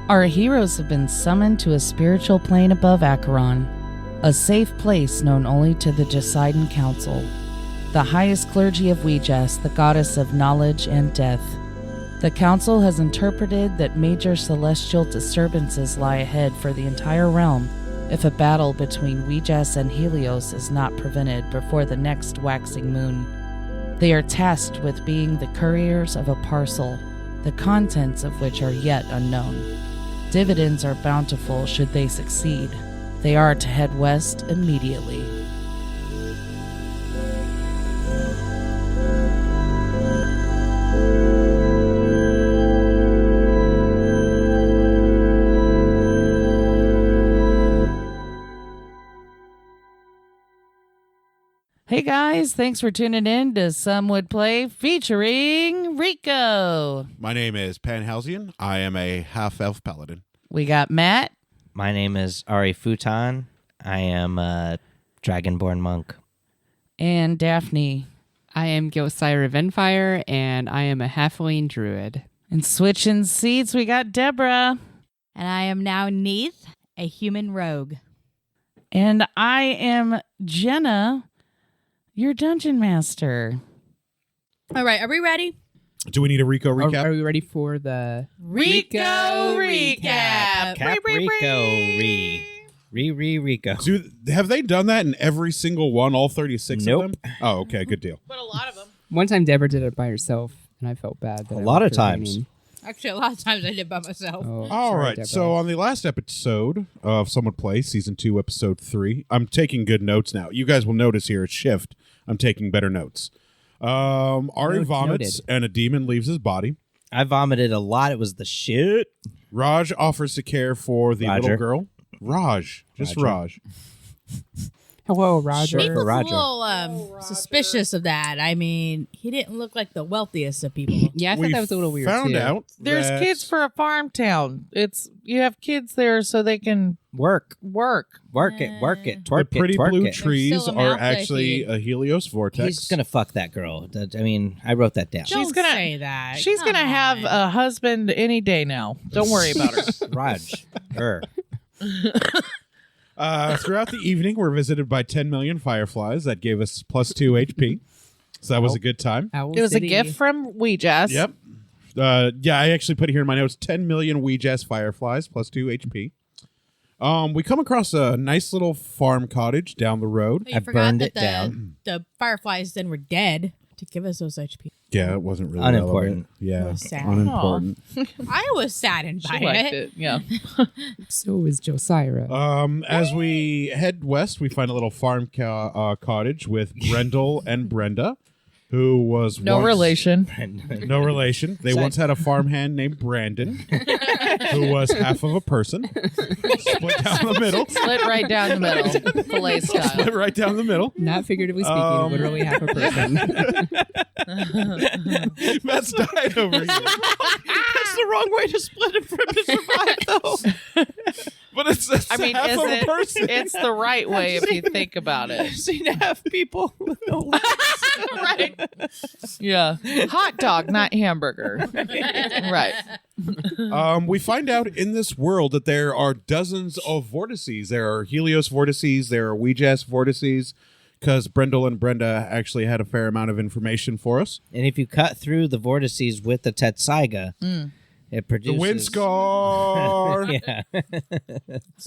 Our heroes have been summoned to a spiritual plane above Acheron, a safe place known only to the Poseidon Council, the highest clergy of Ouijas, the goddess of knowledge and death. The council has interpreted that major celestial disturbances lie ahead for the entire realm if a battle between Ouijas and Helios is not prevented before the next waxing moon. They are tasked with being the couriers of a parcel, the contents of which are yet unknown. Dividends are bountiful should they succeed. They are to head west immediately. Hey guys, thanks for tuning in to Some Would Play featuring Rico. My name is Panhalsian. I am a half-elf paladin. We got Matt. My name is Ari Futon. I am a dragonborn monk. And Daphne. I am Gilcyra Venfire, and I am a halfling druid. And switching seats, we got Deborah. And I am now Neith, a human rogue. And I am Jenna, your dungeon master. All right, are we ready? Do we need a Rico recap? Are we ready for the Rico recap? Cap Rico Rico. Have they done that in every single one, all 36 Nope. of them? Oh, okay, good deal. But a lot of them. one time Deborah did it by herself, and I felt bad. That A I lot left of her times. hanging. Actually, a lot of times I did by myself. Oh, All sorry, right, Deborah. so on the last episode of Some Would Play, Season 2, Episode 3, I'm taking good notes now. You guys will notice here a shift. I'm taking better notes. Ari vomits, noted. and a demon leaves his body. I vomited a lot. It was the shit. Raj offers to care for the Roger. little girl. Raj. Just Roger. Raj. Hello, Roger. Nick was Roger. a little suspicious of that. I mean, he didn't look like the wealthiest of people. Yeah, I thought We that was a little weird. found too. out There's that kids for a farm town. You have kids there so they can Work. work. Work it. Work it. the Twerk pretty it. Twerk blue it. trees still a are mouth they actually feed. a Helios vortex. He's going to fuck that girl. I mean, I wrote that down. Don't gonna- say that. She's Come going to have on. a husband any day now. Don't worry about her. Raj. Her. Throughout the evening, we're visited by 10 million fireflies. That gave us plus 2 HP. So that was a good time. Owl It was a City. gift from Ouijas. Yep. Yeah, I actually put it here in my notes 10 million Ouijas fireflies plus 2 HP. We come across a nice little farm cottage down the road. You I forgot burned that it down. The fireflies then were dead to give us those HP. Yeah, it wasn't really Unimportant. relevant. Yeah, Oh, sad. unimportant. I was saddened by She liked it. it. Yeah. So was Josira. As we head west, we find a little farm cottage with Brendle and Brenda, who was No once- relation. No relation. They once had a farmhand named Brandon, who was half of a person, split down the middle. Split right down the middle. Filet style. Split right down the middle. Not figuratively speaking, literally half a person. Matt's died over here. That's the wrong way to split it for him to survive, though. But it's half is of a it? person. It's the right way if you think about it. I've seen half people with no legs. Right. Yeah. Hot dog, not hamburger. Right. We find out in this world that there are dozens of vortices. There are Helios vortices. There are Ouijas vortices. Because Brendle and Brenda actually had a fair amount of information for us. And if you cut through the vortices with the Tetsaiga, it produces... The wind scar Yeah.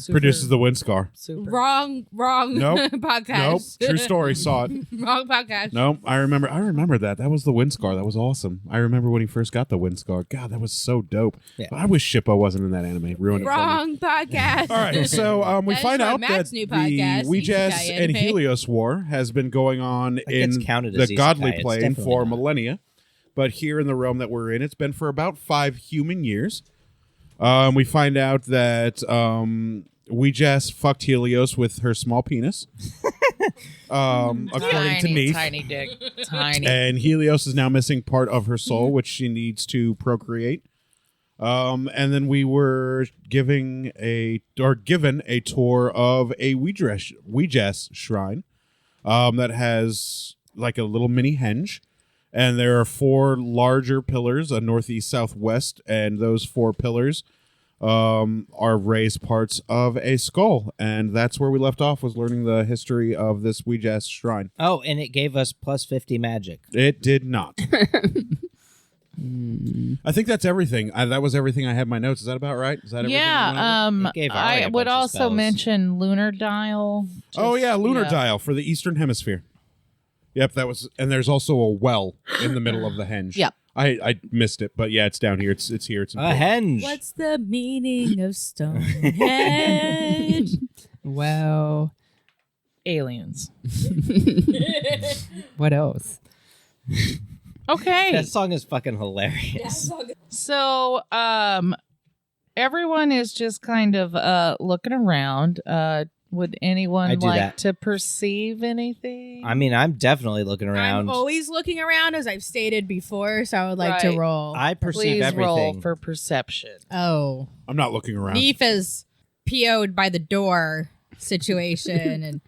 produces the wind scar. Super. Wrong Nope. podcast. Nope. True story. Saw it. Wrong podcast. No, I remember that. That was the wind scar. That was awesome. I remember when he first got the wind scar. God, that was so dope. Yeah. But I wish Shippo wasn't in that anime. Ruined it for me. Wrong podcast. All right, so we That is find from out that Matt's new the podcast, Ouijas Isekai and Anime. Helios War has been going on gets in counted as the isekai. godly It's plane definitely for not. millennia. But here in the realm that we're in, it's been for about 5 human years. We find out that Ouijas fucked Helios with her small penis. According to Neith. Tiny dick. Tiny. And Helios is now missing part of her soul, which she needs to procreate. And then we were given a tour of a Ouija's shrine that has like a little mini henge. And there are 4 larger pillars, a northeast, southwest, and those 4 pillars are raised parts of a skull. And that's where we left off, was learning the history of this Ouija's shrine. Oh, and it gave us plus 50 magic. It did not. I think that's everything. That was everything I had in my notes. Is that about right? Is that everything? It gave Ari I a would bunch of also spells. mention lunar dial. Oh, yeah, lunar yeah. dial for the Eastern Hemisphere. Yep, that was, and there's also a well in the middle of the henge. Yep. I missed it, but yeah, it's down here. It's here. It's A important. henge. What's the meaning of Stonehenge? Well, Aliens. what else? Okay. That song is fucking hilarious. So, everyone is just kind of looking around. Would anyone I do like that. to perceive anything? I mean, I'm definitely looking around. I'm always looking around, as I've stated before, so I would like Right. to roll. I perceive Please everything. roll for perception. Oh. I'm not looking around. Neef is PO'd by the door situation, and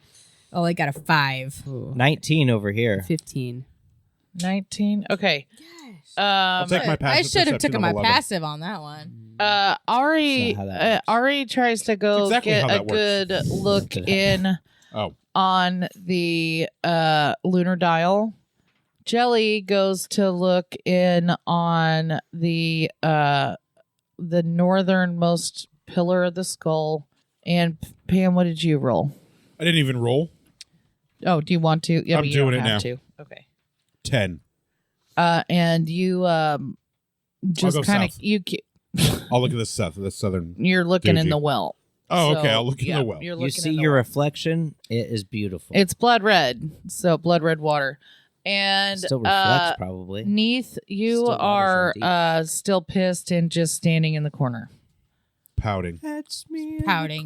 I got a 5. Ooh, 19 over here. 15. 19. Okay. I'll take my I passive should have perception taken of my 11. passive on that one. Ari, That's not how that works. Ari tries to go That's exactly get how a that works. good look in Oh, on the lunar dial. Jelly goes to look in on the northernmost pillar of the skull. And Pam, what did you roll? I didn't even roll. Oh, do you want to? Yeah, I'm but you doing don't it have now. to. Okay. 10. And you just go kind of south. I'll look at the southern. you're looking in Doogie. the well. Oh, So, okay. I'll look in yeah, the well. You're You looking see in the your well. reflection? It is beautiful. It's blood red, so blood red water. And Still reflects, probably. Neath, you Still are waters still pissed and just standing in the corner. Pouting. That's me. Pouting.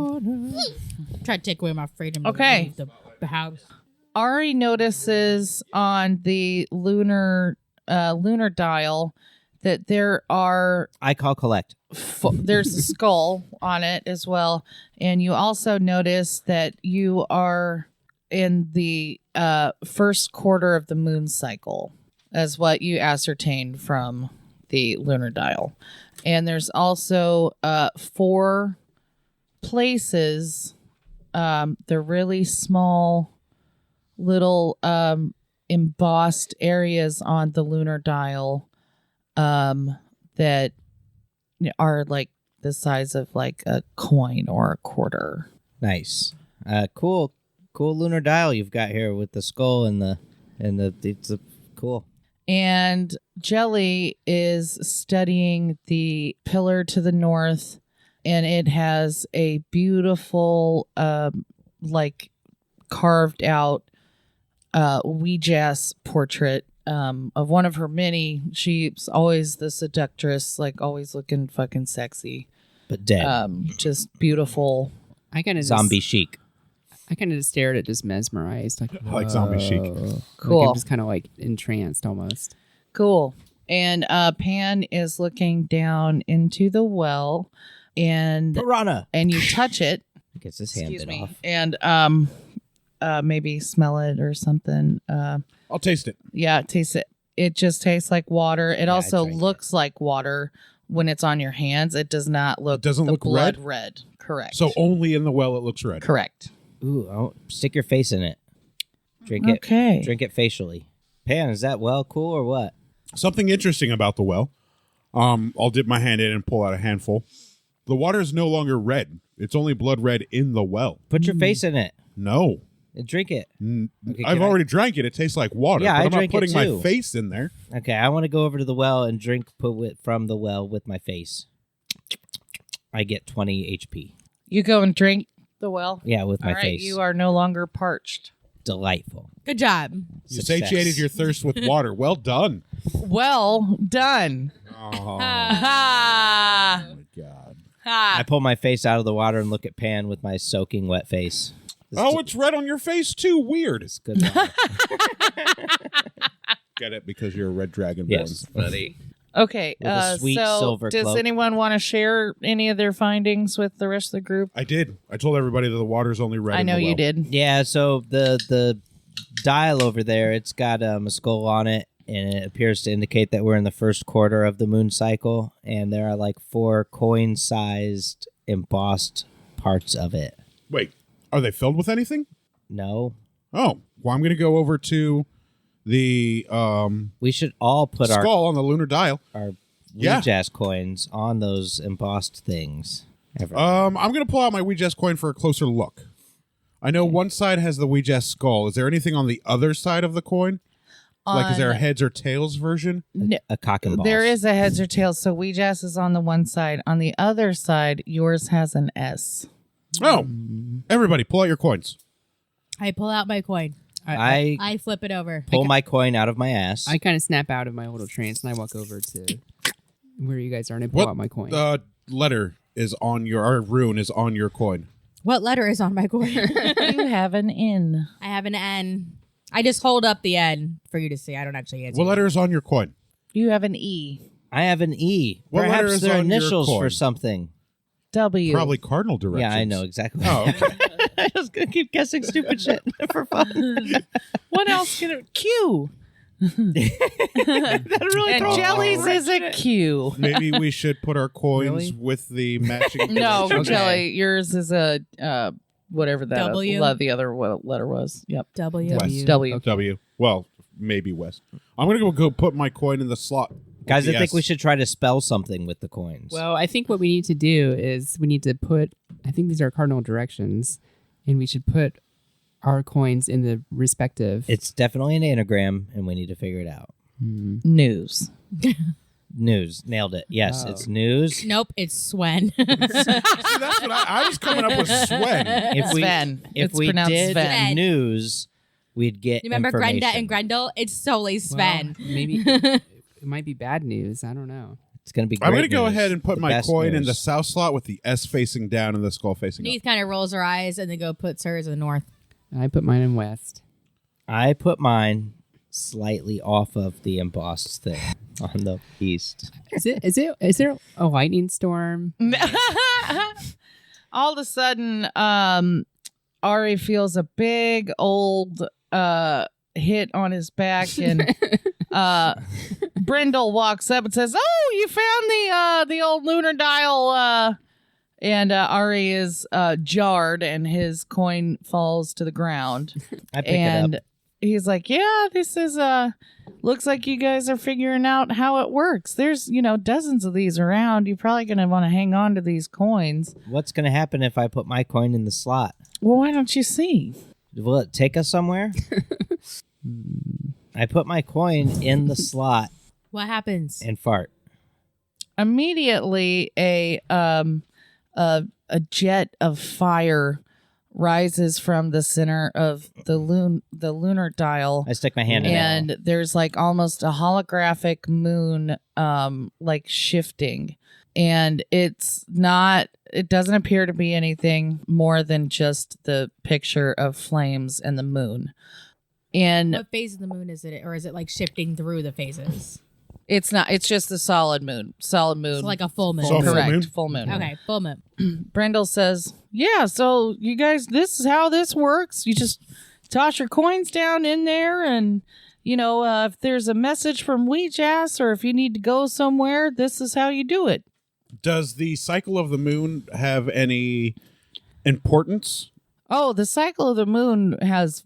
Try to take away my freedom to Okay. leave the house. Ari notices on the lunar dial that there are I call collect. there's a skull on it as well, and you also notice that you are in the first quarter of the moon cycle, as what you ascertained from the lunar dial. And there's also 4 places. They're really small, little embossed areas on the lunar dial that are like the size of like a coin or a quarter. Nice. Cool lunar dial you've got here with the skull and the it's cool. And Jelly is studying the pillar to the north, and it has a beautiful, like carved out Ouija's portrait of one of her many. She's always the seductress, like always looking fucking sexy. But dead. Just beautiful. I kind of Zombie chic. I kind of just stared at, just mesmerized, like I like zombie chic. whoa. Cool. Like I'm just kind of like entranced almost. Cool. And Pan is looking down into the well, and Piranha. you touch it. Gets his hand bit off. And maybe smell it or something. I'll taste it. Yeah, taste it. It just tastes like water. It I also drank looks like water when it's on your hands. It does not look. It doesn't the look blood red? red. Correct. So only in the well it looks red. correct. Ooh, stick your face in it. Drink it. Okay. Drink it facially. Pan, is that well cool or what? Something interesting about the well. I'll dip my hand in and pull out a handful. The water is no longer red. It's only blood red in the well. Put your face in it No. and drink it. Okay, I've can I- already drank it. It tastes like water. Yeah, but I I'm not drank it putting my too. face in there. Okay, I want to go over to the well and drink it from the well with my face. I get 20 HP. You go and drink the well. Yeah, with my All right. face. You are no longer parched. Delightful. Good job. You Success. satiated your thirst with water. Well done. Well done. Oh, Ha my God. I ha. pull my face out of the water and look at Pan with my soaking wet face. Oh, it's red on your face too. Weird. It's good. water. Get it because you're a red dragonborn. Yes. Buddy. Okay, With a sweet so silver does cloak. anyone want to share any of their findings with the rest of the group? I did. I told everybody that the water's only red. I in the know you well. did. Yeah, so the dial over there, it's got a skull on it, and it appears to indicate that we're in the first quarter of the moon cycle, and there are like 4 coin-sized embossed parts of it. Wait, are they filled with anything? No, Oh, well, I'm going to go over to the we should all put skull on the lunar dial. our Yeah. Ouija's coins on those embossed things. I'm going to pull out my Ouija's coin for a closer look. I know one side has the Ouija's skull. Is there anything on the other side of the coin? Like, is there a heads or tails version? A cock and balls. There is a heads or tails. So Ouija's is on the one side. On the other side, yours has an S. Oh, everybody, pull out your coins. I pull out my coin. I I flip it over. pull my coin out of my ass. I kind of snap out of my little trance and I walk over to where you guys are and I pull What out my coin. letter is on your, or rune is on your coin? What letter is on my coin? You have an N. I have an N. I just hold up the N for you to see. I don't actually answer. What letter is on your coin? You have an E. I have an E. What letter Perhaps is they're on your initials coin? for something. W. Probably cardinal directions. Yeah, I know exactly. Oh, okay. I was gonna keep guessing stupid shit for fun. What else can it? Q. That really And throws me Jelly's off. is a Q. Maybe we should put our coins Really? with the matching. No, directions. Jelly, yours is a whatever that W? the other letter was. Yep. W. West. W. W. Well, maybe West. I'm gonna go put my coin in the slot. with Guys, the I think S. we should try to spell something with the coins. Well, I think what we need to do is we need to put, I think these are cardinal directions, and we should put our coins in the respective. it's definitely an anagram, and we need to figure it out. News. News. Nailed it. Yes, Oh. it's news. Nope, it's Swen. See, that's what I was coming up with. Swen. If we Sven. if It's we pronounced did Sven. news, we'd get You remember information. Grenda and Grendel? It's solely Sven. Well, maybe it might be bad news. I don't know. It's gonna be. I'm going gonna to go ahead and put The my best coin in news. the south slot with the S facing down and the skull facing up. Neith kind of rolls her eyes and then puts hers in the north. I put mine in west. I put mine slightly off of the embossed thing on the east. Is there a lightning storm? All of a sudden, Ari feels a big old hit on his back, and Brendle walks up and says, "Oh, you found the old lunar dial." And Ari is jarred, and his coin falls to the ground. I pick And it up. he's like, "Yeah, this is looks like you guys are figuring out how it works. There's, dozens of these around. You're probably going to want to hang on to these coins. What's gonna happen if I put my coin in the slot? Well, why don't you see?" Will it take us somewhere? I put my coin in the slot What happens? and fart. Immediately, a jet of fire rises from the center of the lunar dial. I stick my hand in And there's like almost a holographic moon like shifting, and it doesn't appear to be anything more than just the picture of flames and the moon. And What phase of the moon is it? Or is it like shifting through the phases? it's just a solid moon So like a full moon. So a full correct moon? full moon. Okay, full moon. Brendle says, "Yeah, so you guys, this is how this works. You just toss your coins down in there, and if there's a message from Ouija's or if you need to go somewhere, this is how you do it." Does the cycle of the moon have any importance? Oh, the cycle of the moon has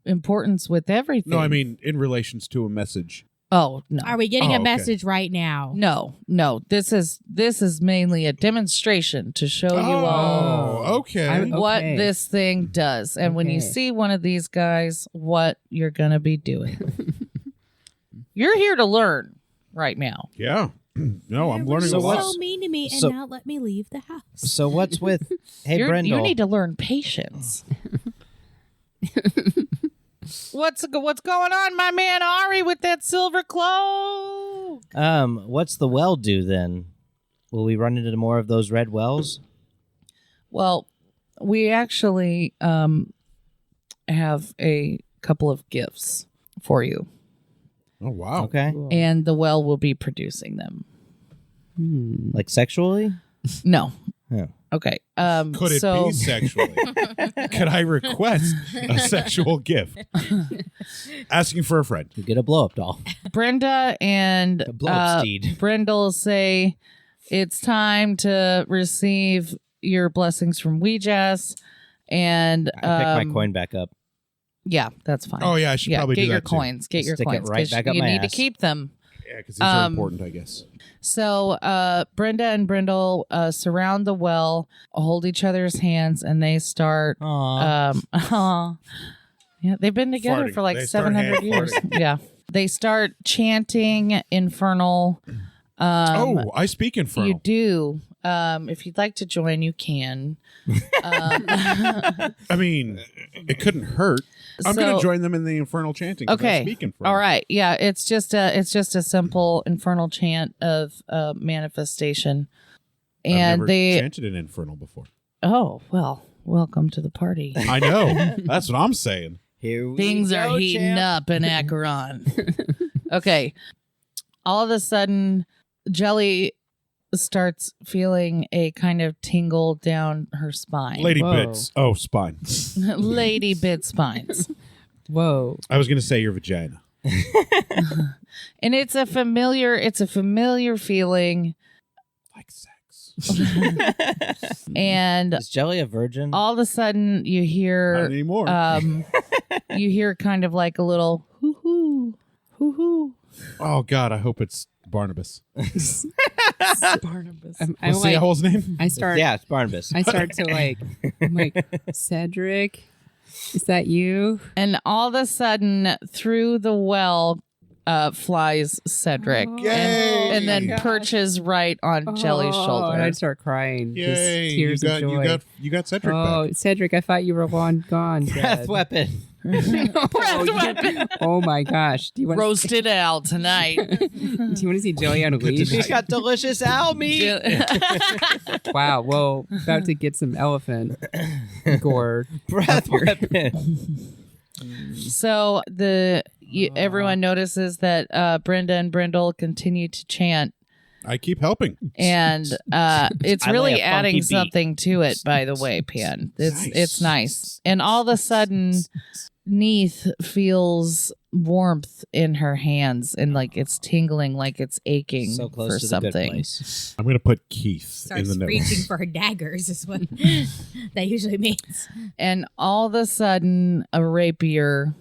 importance with everything. No, I mean in relations to a message. Oh no, Are we getting Oh, a okay. message right now? no. This is mainly a demonstration to show you all Oh, okay. what Okay. this thing does, and when you Okay. see one of these guys, what you're gonna be doing. You're here to learn right now. Yeah. No, I'm learning So a lot. what's- so mean to me and so- not let me leave the house. So what's with? Hey, You Brendle. need to learn patience. What's going on, my man Ari, with that silver cloak? What's the well do then? Will we run into more of those red wells? Well, we actually have a couple of gifts for you. Oh, wow. Okay. Cool. and the well will be producing them. Like sexually? No. Yeah. Okay. Could it so be sexually? Could I request a sexual gift? Asking for a friend. You get a blow up doll. Brenda and A blow-up steed. Brendle say it's time to receive your blessings from Weejas, and I pick my coin back up. Yeah, that's fine. Oh, yeah, I should probably get do your that, too. coins. Get your Stick it coins. right 'cause back up you my need ass. to keep them. Yeah, because these are important, I guess. So Brenda and Brendle surround the well, hold each other's hands, and they start. Aww. Yeah, they've been together Farting. for like They start 700 hand years. farting. Yeah, they start chanting infernal. I speak infernal. You do. If you'd like to join, you can. I mean, it couldn't hurt. I'm going to join them in the infernal chanting. 'Cause I Okay. speak infernal. All right. Yeah. It's just a simple infernal chant of manifestation, I've and never they. chanted an infernal before. Oh well. Welcome to the party. I know. That's what I'm saying. Here we Things go, are heating champ. up in Acheron. Okay. All of a sudden, Jelly starts feeling a kind of tingle down her spine. Lady Whoa. bits. Oh, spine. Lady bit spines. Whoa. I was going to say your vagina. And it's a familiar feeling. Like sex. And Is Jelly a virgin? all of a sudden you Not hear anymore. you hear kind of like a little hoo hoo hoo hoo. Oh, God. I hope it's Barnabas. Barnabas. I'm What's the like, owl's name? I start. Yeah, it's Barnabas. I start to like. I'm like, Cedric, is that you? And all of a sudden through the well flies Cedric Oh, Yay! and then gosh. perches right on Jelly's Oh, shoulder. and I'd start crying. Yay. Just tears you got, of joy. You got Cedric Oh, back. Cedric, I thought you were long gone. Breath Dad. weapon. Oh my gosh! Do you want Roasted out tonight. Do you want to see Jelly on a leash? He's got delicious owl meat. Wow! Whoa! About to get some elephant gore. Breath weapon. So everyone notices that Brenda and Brendle continue to chant, I keep helping. and it's I lay really a funky adding beat. something to it. By the way, Pan, Nice. it's nice. And all of a sudden, Neith feels warmth in her hands, and like it's tingling, like it's aching So close for to the something. good place. I'm going to put Keith in Starts the notes. reaching for her daggers is what that usually means. And all of a sudden, a rapier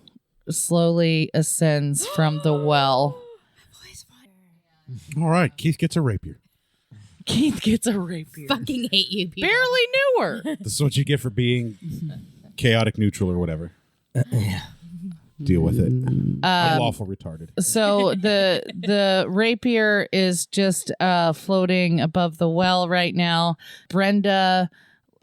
slowly ascends from the well. All right. Keith gets a rapier. Keith gets a rapier. Fucking hate you people. Barely knew her. This is what you get for being chaotic neutral or whatever. Deal with it. Unlawful retarded. So the rapier is just floating above the well right now. Brenda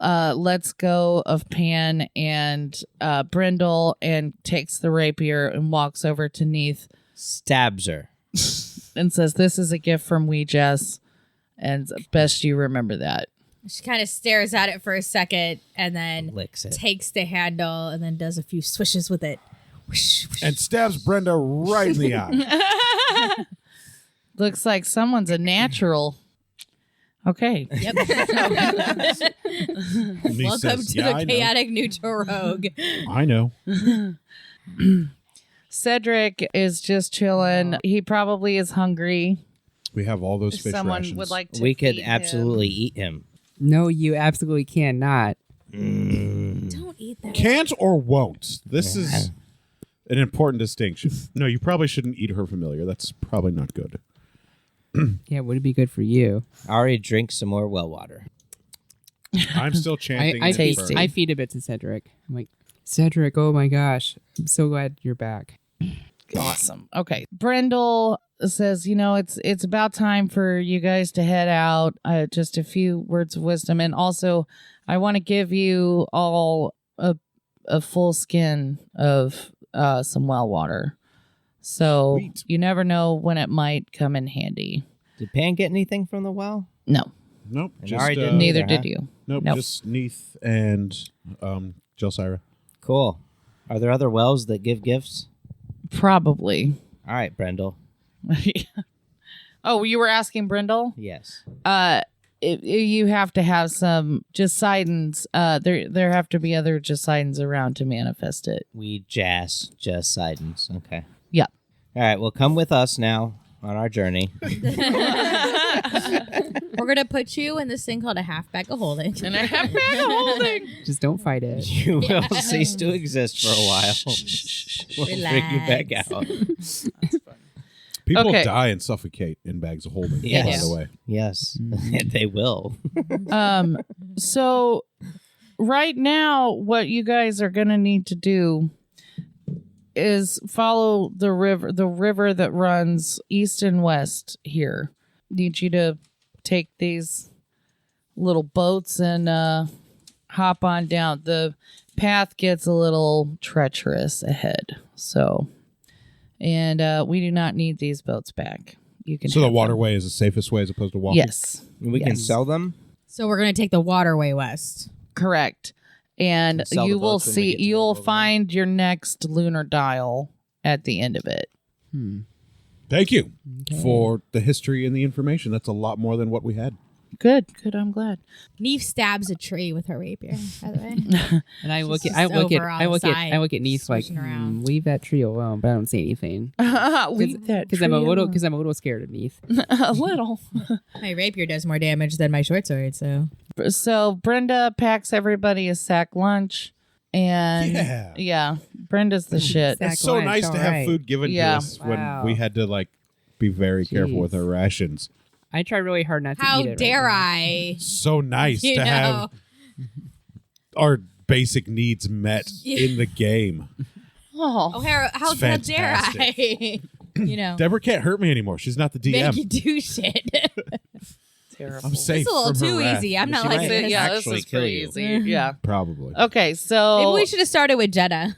lets go of Pan and Brendle and takes the rapier and walks over to Neith Stabs her. and says, "This is a gift from Weejas, and best you remember that." She kind of stares at it for a second and then Licks it. takes the handle and then does a few swishes with it. Whoosh, whoosh. And stabs Brenda right in the eye. Looks like someone's a natural. Okay. Yep. Lee Welcome says, to "Yeah, the chaotic neutral rogue. I know. Cedric is just chilling. He probably is hungry. We have all those fish Someone rations. would like to We could feed absolutely eat him. No, you absolutely cannot. Don't eat that. Can't or won't. This is an important distinction. No, you probably shouldn't eat her familiar. That's probably not good. Yeah, would it be good for you? I already drink some more well water. I'm still chanting. I in tasty. infernal. I feed a bit to Cedric. I'm like, Cedric, oh my gosh, I'm so glad you're back. Awesome. Okay. Brendle says, it's about time for you guys to head out. Just a few words of wisdom. And also, I want to give you all a full skin of some well water. So Sweet. you never know when it might come in handy. Did Pan get anything from the well? No, Nope. And Just, Ari didn't neither either, did huh? you. Nope. Nope. Just Neith and Jelsira. Cool. Are there other wells that give gifts? Probably. All right, Brendle. Oh, you were asking Brendle? Yes. You have to have some Poseidons. There have to be other Poseidons around to manifest it. We just Sidens. Okay. Yeah. All right. Well, come with us now on our journey. We're gonna put you in this thing called a half bag of holding. And a half bag of holding. Just don't fight it. You will cease to exist for a while. We'll bring you back out. People Okay. die and suffocate in bags of holding, Yes. by the way. Yes, they will. So right now, what you guys are gonna need to do is follow the river that runs east and west here. Need you to take these little boats and hop on down. The path gets a little treacherous ahead, so we do not need these boats back. You can. So the have them. waterway is the safest way as opposed to walking? Yes, We can Yes. sell them. So we're gonna take the waterway west. correct. And Sell the you will boats when we see. get to You'll the river. find your next lunar dial at the end of it. Thank you for the history and the information. That's a lot more than what we had. Good. I'm glad. Neef stabs a tree with her rapier, by the way. And I look Just at I look over at on I the look at side, I look at Neith like swishing around. leave that tree alone, but I don't say anything Leave that because I'm a tree little alone. scared of Neith. a little. My rapier does more damage than my short sword, so So Brenda packs everybody a sack lunch, and Yeah. Brenda's the shit. Sack It's so lunch, nice to all have right. food given Yeah. to us Wow. when we had to be very careful with Jeez. our rations. I try really hard not to how eat it. dare right I? So nice You to know. have our basic needs met in the game. Oh, How dare I? You know, Deborah can't hurt me anymore. She's not the DM. make you do shit. terrible. I'm safe. It's a little from her too wrath. easy. I'm not She like might this. Yeah, this actually is kill pretty you. easy. Yeah. Probably. Okay, so Maybe we should have started with Jenna.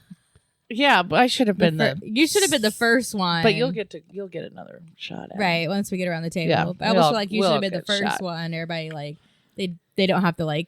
yeah, but I should have been the. You should have been the first one. But you'll get another shot at it. right once we get around the table. Yeah, But I almost we'll- feel like you should we'll have been the get first shot. one. Everybody they don't have to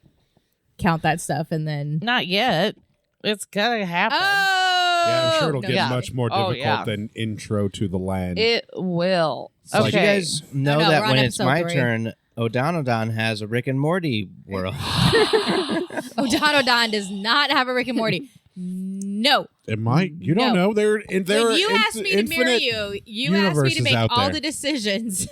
count that stuff and then. Not yet. It's gotta happen. Oh, Yeah, I'm sure it'll no, get yeah. much more Oh, difficult yeah. than Intro to the Land. It will. So Okay. you guys know no, that we're on when it's episode my 3. turn, Odanodan has a Rick and Morty world. Odanodan does not have a Rick and Morty. No. It might. You don't No. know. There are When you asked me to marry infinite you asked me to universes make out all there. the decisions.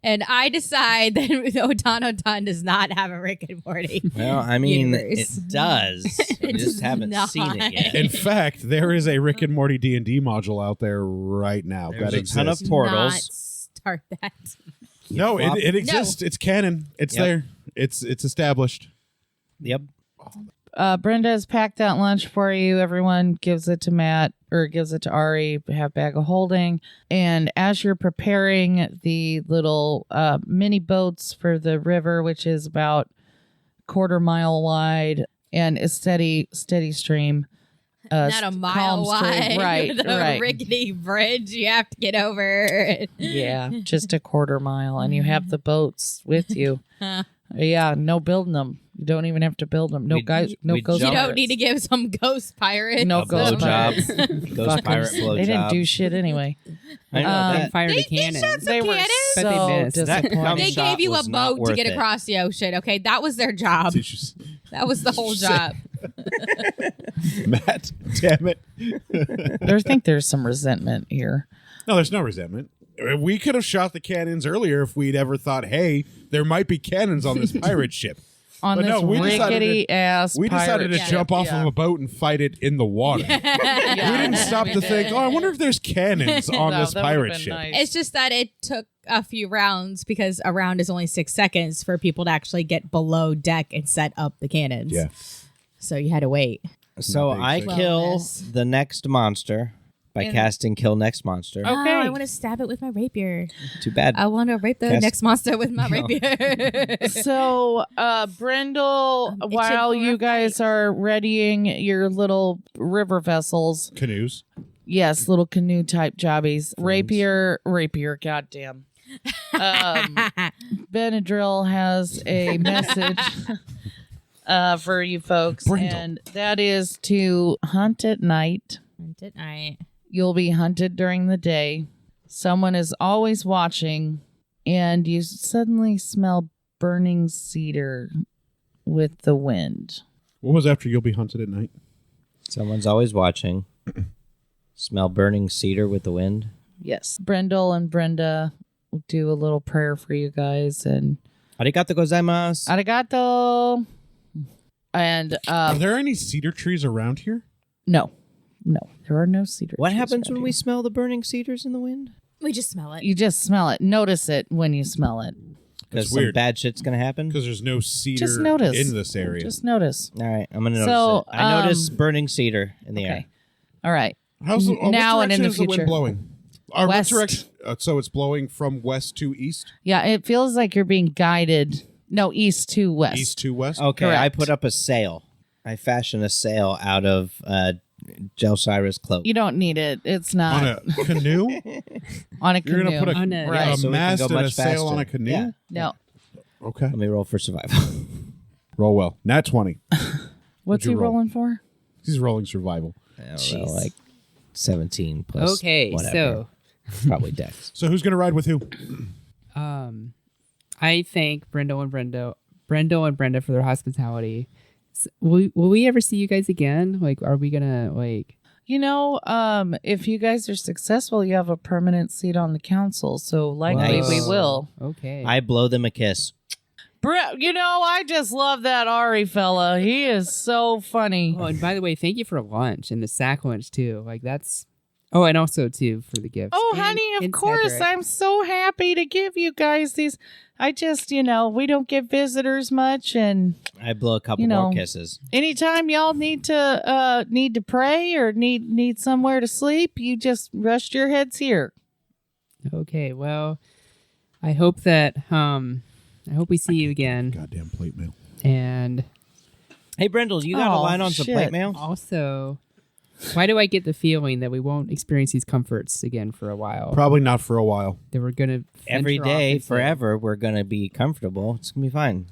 And I decide that Odanodan does not have a Rick and Morty. Well, I mean, Universe. it does. You It just does haven't not. seen it yet. In fact, there is a Rick and Morty D&D module out there right now. There's that a ton of exists. portals. Not start that. No, flop- it exists. It's canon. It's Yep. there. It's established. Yep. Brenda has packed that lunch for you. Everyone gives it to Matt or gives it to Ari, have bag of holding. And as you're preparing the little mini boats for the river, which is about 1/4 mile wide and a steady stream. Not a mile calm stream. wide. Right, With a right. rickety bridge you have to get over. Yeah, just 1/4 mile. And you have the boats with you. Yeah, no building them. You don't even have to build them. No We- guys, no we ghost You jump- don't pirates. need to give some ghost pirate. No A ghost pirates. blowjob. Ghost Fuck 'em. pirate blowjob. They didn't do shit anyway. I know that. Fire the They cannon. shot some They were cannons. But they so missed. That disappointed. comes- They shot gave you a was not boat to worth get it. across the ocean. Okay, that was their job. That was the whole job. Matt, damn it. I think there's some resentment here. No, there's no resentment. We could have shot the cannons earlier if we'd ever thought, hey, there might be cannons on this pirate ship. On But this no, we decided rickety ass We decided to pirate jump ship. off of a boat and fight it in the water. We didn't stop to think, oh, I wonder if there's cannons on No, this that would've pirate been ship. nice. It's just that it took a few rounds because a round is only 6 seconds for people to actually get below deck and set up the cannons. Yeah. So you had to wait. So Nothing I exciting. kill Wellness. the next monster by And- casting Kill Next Monster. Okay. Oh, I want to stab it with my rapier. Too bad. I want to rape the Cast- next monster with my No. rapier. So, Brendle, itching while for you a guys fight. are readying your little river vessels, Canoes. yes, little canoe type jobbies, rapier, goddamn. Benadryl has a message for you folks, Brendle. and that is to hunt at night. Didn't I? You'll be hunted during the day. Someone is always watching, and you suddenly smell burning cedar with the wind. What was after you'll be hunted at night? Someone's always watching. Smell burning cedar with the wind. Yes. Brendle and Brenda will do a little prayer for you guys, and Arigato gozaimasu. arigato. And Are there any cedar trees around here? no, there are no cedar. What trees happens around when here. we smell the burning cedars in the wind? We just smell it. You just smell it. Notice it when you smell it. Because That's some weird. bad shit's going to happen? Because there's no cedar Just notice. in this area. Just notice. All right, I'm going to notice So, it. I notice burning cedar in the air. Okay. All right. How's the, Now what and in direction the is the wind future. blowing? What West. direction? So it's blowing from west to east? Yeah, it feels like you're being guided. No, east to west. East to west? Okay, I Correct. put up a sail. I fashion a sail out of Jelsira's cloak. You don't need it. It's On not a canoe? on a You're canoe. going to put On a- Right. a so we can mast go and a much sail on faster. a canoe? Yeah. No. Okay. Let me roll for survival. Roll well. Nat 20. What's you he roll? rolling for? He's rolling survival. I don't know, Jeez. like 17 plus Okay, whatever. Probably dex. So who's going to ride with who? I thank Brendle and Brenda for their hospitality. Will we ever see you guys again? Like, are we gonna like? You know, if you guys are successful, you have a permanent seat on the council. So likely Nice. we will. Okay. I blow them a kiss. You know, I just love that Ari fella. He is so funny. Oh, and by the way, thank you for lunch and the sack lunch too. Like that's. Oh, and also too for the gifts. Oh, And- honey, of and course. Cedric. I'm so happy to give you guys these. I just, you know, we don't get visitors much, and I blow a couple You more know. kisses. anytime y'all need to pray or need somewhere to sleep, you just rest your heads here. Okay. Well, I hope that I hope we see you again. Goddamn plate mail. And Hey, Brendle, you got a Oh, line on some shit. plate mail? also, why do I get the feeling that we won't experience these comforts again for a while? Probably not for a while. That we're gonna Every venture off day, into- forever, we're going to be comfortable. It's going to be fine.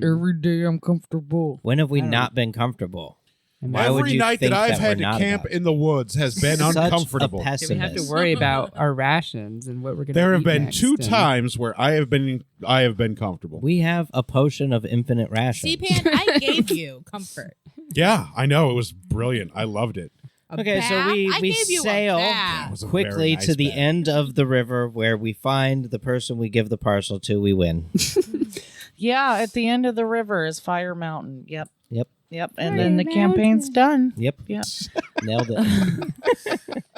Every day I'm comfortable. When have we I don't not been comfortable? And Why would Every you night think that I've that had we're to not camp about? in the woods has been Such a uncomfortable. we have to pessimist. worry about our rations and what we're gonna. There have eat been next, 2 and- times where I have been comfortable. We have a potion of infinite rations. C-Pan, I gave you comfort. Yeah, I know. It was brilliant. I loved it. A Okay, so bath? we I gave you sail a It bath. was a quickly very nice to the bath. end of the river where we find the person we give the parcel to. We win. Yeah, at the end of the river is Fire Mountain. Yep. Yep. And Fire then the campaign's done. Yep. Yep. Nailed it.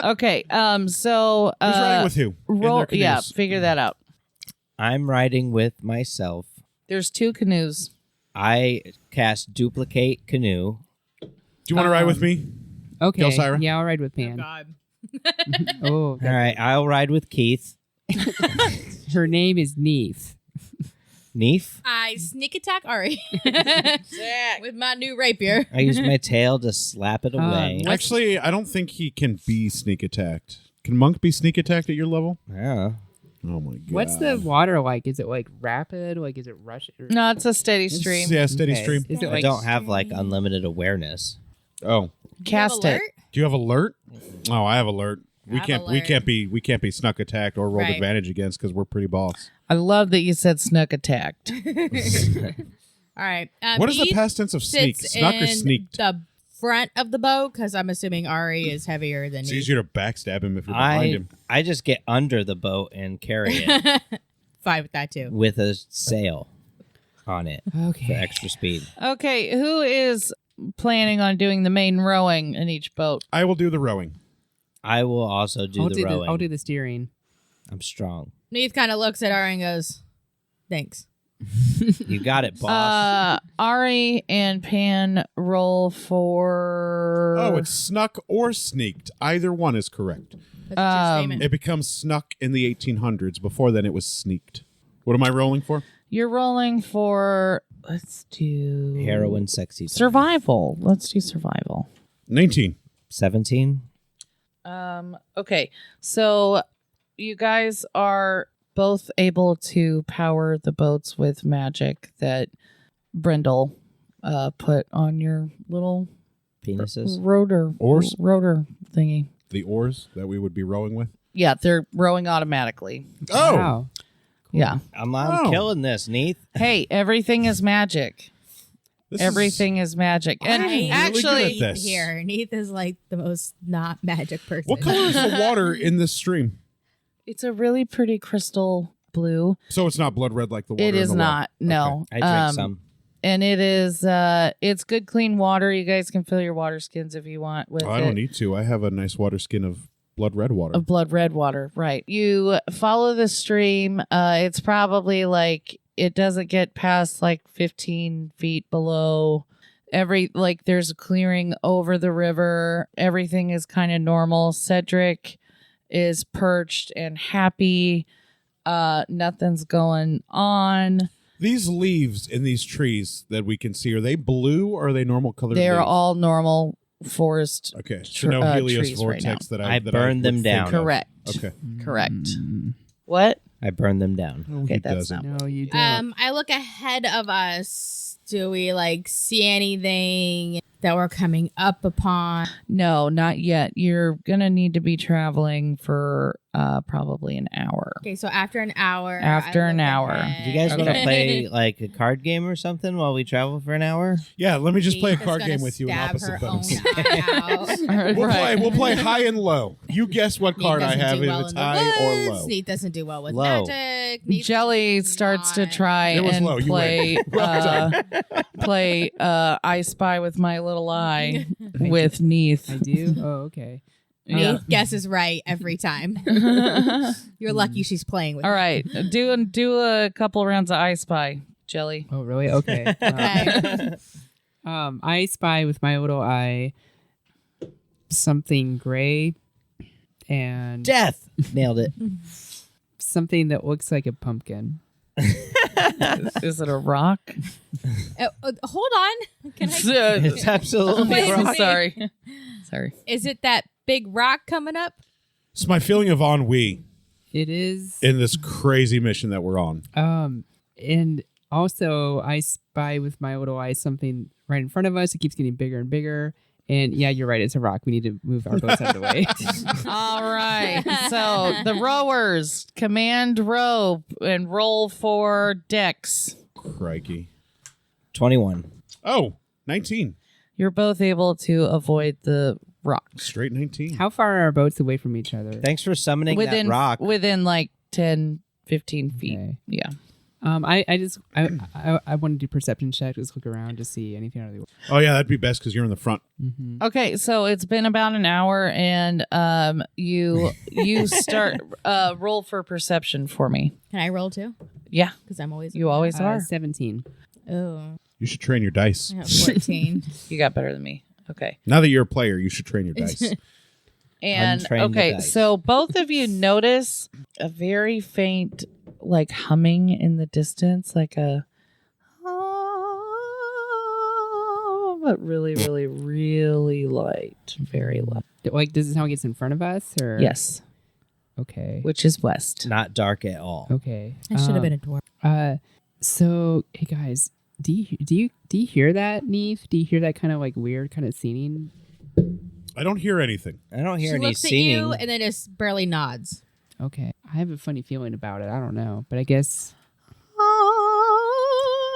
Okay. So Who's riding with who? In roll. their canoes? Yeah, figure that out. I'm riding with myself. There's 2 canoes. I cast duplicate canoe. Do you want to ride with me? Okay. Gelsira? Yeah, I'll ride with Oh, Pan. God. Oh, All right, I'll ride with Keith. her name is Neef. Neef. I sneak attack Ari with my new rapier. I use my tail to slap it away. Actually, I don't think he can be sneak attacked. Can Monk be sneak attacked at your level? Yeah. Oh my god. What's the water like? Is it like rapid? Like is it rush? No, it's a steady stream. Yeah, steady Okay. stream. Is it I like don't have like unlimited awareness. Oh, Cast it. do you have alert? Oh, I have alert. I have We can't be snuck attacked or rolled Right. advantage against because we're pretty boss. I love that you said snuck attacked. All right. What is the Eve past tense of sneak? sits Snuck or in sneaked? the front of the boat because I'm assuming Ari is heavier than It's me. easier to backstab him if you're behind him. I just get under the boat and carry it Fine with that too. with a sail on it for okay? extra speed. Okay, who is planning on doing the main rowing in each boat? I will do the rowing. I will also do the rowing. I'll do the steering. I'm strong. Neith kind of looks at Ari and goes, "Thanks." You got it, boss. Ari and Pan roll for. Oh, it's snuck or sneaked. Either one is correct. That's a true statement. It becomes snuck in the 1800s. Before then, it was sneaked. What am I rolling for? You're rolling for. Let's do Heroin sexy. time. survival. Let's do survival. 19. 17. Okay, so you guys are both able to power the boats with magic that Brendle put on your little Penises. rotor Oars? rotor thingy. the oars that we would be rowing with? Yeah, they're rowing automatically. Oh, Wow. Yeah. I'm Oh. killing this, Neath. Hey, everything is magic. this Everything is magic. And I'm really good actually, at this. here, Neith is like the most not magic person. What color is the water in this stream? it's a really pretty crystal blue. So it's not blood red like the water. It in is the not. No. I drink some. And it is it's good clean water. You guys can fill your water skins if you want with Oh, I it. don't need to. I have a nice water skin of blood red water. Of blood red water, right. You follow the stream. It's probably like it doesn't get past like 15 feet below. There's a clearing over the river. Everything is kind of normal. Cedric is perched and happy. Nothing's going on. These leaves in these trees that we can see, are they blue or are they normal colored? They're leaves? all normal forest. Okay. So no Helios trees right vortex now. that I that burned them would down. think of. Correct. Okay. Correct. What? I burned them down. No, Okay, he that's doesn't. No, you don't. I look ahead of us. Do we like see anything that we're coming up upon? No, not yet. You're gonna need to be traveling for probably an hour. Okay, so after an hour. After I an look hour. ahead. Do you guys want to Okay. play like a card game or something while we travel for an hour? Yeah, let me just play a Neith is card gonna game with you in stab opposite her own bones. eye out. We'll play high and low. You guess what Neith card I doesn't have, do if well it's in the high or woods. low. Neith doesn't do well with Low. magic. Neith Jelly does starts to not. try It was and low. You play play I Spy with my little eye with Neith. I do? Oh, okay. Yeah. Neith guesses right every time. You're lucky she's playing with All you. right, do a couple rounds of I Spy, Jelly. Oh, really? Okay. Okay. I spy with my little eye something gray and Death! Nailed it. something that looks like a pumpkin. Is it a rock? Hold on. Can I? It's absolutely Wait, wrong. wait. Sorry. Is it that big rock coming up? It's my feeling of ennui It is. in this crazy mission that we're on. And also I spy with my little eye something right in front of us. It keeps getting bigger and bigger. And yeah, you're right. It's a rock. We need to move our boats out of the way. All right. So the rowers command row and roll for decks. Crikey. 21. Oh, 19. You're both able to avoid the rock Straight 19. How far are our boats away from each other? Thanks for summoning within that rock. within like 10, 15 feet. Okay. Yeah. I want to do perception check. Just look around to see anything out of the way. Oh, yeah, that'd be best because you're in the front. Mm-hmm. Okay, so it's been about an hour, and you start roll for perception for me. Can I roll too? Yeah, Because I'm always. you always are. 17. Oh, You should train your dice. I have 14. You got better than me. Okay, Now that you're a player, you should train your dice. and Untrained okay, dice. so both of you notice a very faint, like humming in the distance, like a. But really, really, really light, very light. Like, does it sound like it's in front of us? Or Yes, Okay. which is west. Not dark at all. Okay. I should have been a dwarf. So, hey guys, do you hear that, Neve? Do you hear that kind of like weird kind of singing? I don't hear anything. I don't hear She any looks at singing. you and then just barely nods. Okay. I have a funny feeling about it. I don't know, but I guess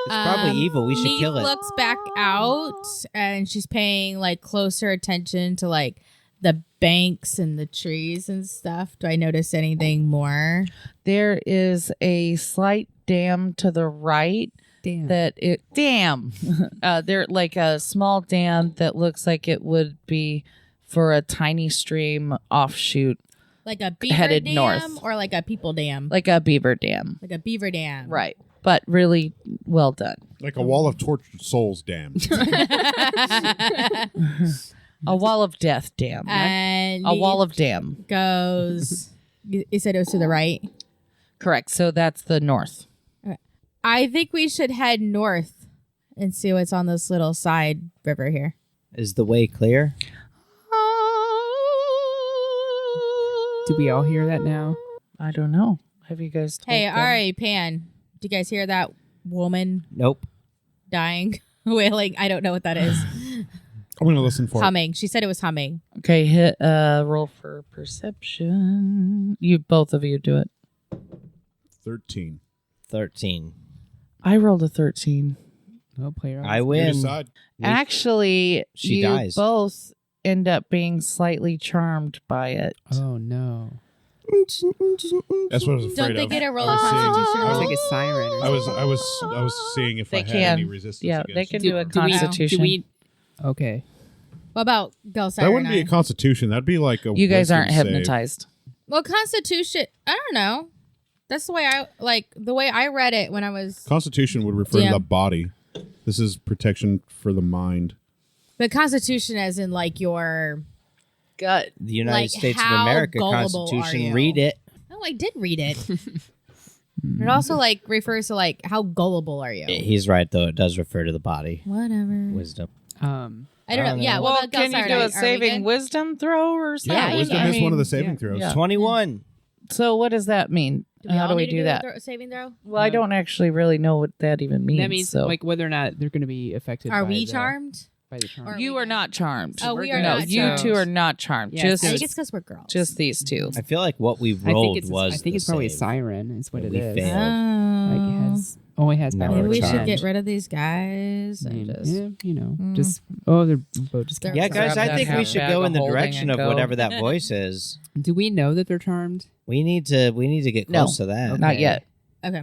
It's probably evil. We should Neith kill it. looks back out and she's paying like closer attention to like the banks and the trees and stuff. Do I notice anything more? There is a slight dam to the right damn. there like a small dam that looks like it would be for a tiny stream offshoot, Like a beaver Headed dam north. or like a people dam? like a beaver dam. Like a beaver dam. Right. But really well done. Like a wall of tortured souls dam. A wall of death dam. And A wall of dam. goes. You said it was to the right. Correct. So that's the north. I think we should head north and see what's on this little side river here. Is the way clear? Do we all hear that now? I don't know. Have you guys told Hey, them? all right, Pan. Do you guys hear that woman Nope. dying, wailing? I don't know what that is. I'm going to listen for it. Humming. She said it was humming. Okay, hit roll for perception. Both of you do it. 13. 13. I rolled a 13. No player. I You win. decide. Actually, She you dies. both end up being slightly charmed by it. Oh no. That's what I was afraid Don't they of. get a roll I of was seeing- Constitution? I It's was- like a siren. Or I was something. I was seeing if They I had can. any resistance. Yeah, they against can it. do a Do we- constitution. Do we? Okay. What about Gelsire That wouldn't and be I? a constitution. That'd be like a. You guys wisdom aren't save. hypnotized. Well, Constitution. I don't know. That's the way I read it when I was. Constitution would refer to Yeah. the body. This is protection for the mind. But Constitution, as in like your. Gut. The United Like, States of how America gullible are Constitution. you? Read it. Oh, I did read it. It also like refers to like how gullible are you? He's right, though. It does refer to the body. Whatever. Wisdom. I don't know. Yeah. Well, what about can you Gelsire? do Are a we saving good? wisdom throw or something? Yeah, wisdom I is one of the mean, saving yeah. throws. Yeah. 21. So what does that mean? How all do we need to do a that? saving throw? Well, I don't actually really know what that even means. That means so. like whether or not they're going to be affected. Are by we the, charmed? By the charm. Or- you are not charmed. Oh, we are no, not you charmed. two are not charmed. Yeah, just I think it's because we're girls. just these two. I feel like what we I rolled think it's. was I think the it's probably a save. siren. Is what Yeah, it we is. failed. Like it has. Only has Now power. Maybe we're we should charmed. get rid of these guys. I And mean, just, yeah, you know, just they're both just. They're- Yeah, Grab guys, I that think we half should bag go of in the holding direction and of go. whatever that voice is. Do we know that they're charmed? We need to get No. close to that. Not yet. Okay.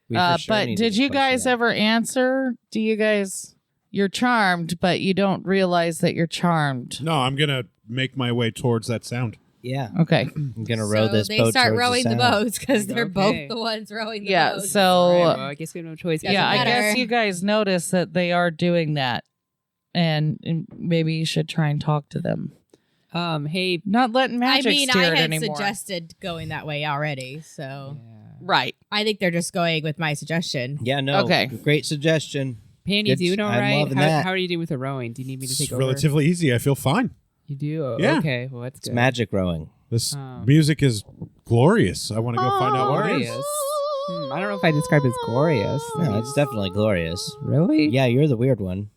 We for sure But need to did get you close to guys that. ever answer? Do you guys? You're charmed, but you don't realize that you're charmed. No, I'm gonna make my way towards that sound. Yeah, Okay. I'm gonna row this they boat start towards rowing the sound. boats because they're Okay. both the ones rowing the Yeah. boats. So All right, well, I guess we have no choice. Doesn't yeah, I matter. guess you guys notice that they are doing that, and maybe you should try and talk to them. Hey. Not letting I magic mean, steer I it had anymore. suggested going that way already, so Right. I think they're just going with my suggestion. Yeah, no. Okay. Great suggestion. Pan, you Good- doing all I'm right? loving How, that. how are you doing with the rowing? Do you need me to It's take over? relatively easy. I feel fine. You do? Oh, Yeah. Okay. Well, that's It's good. magic rowing. This Oh. music is glorious. I want to go find out what it Glorious. is. I don't know if I describe it as glorious. No, it's definitely glorious. Really? Yeah, you're the weird one.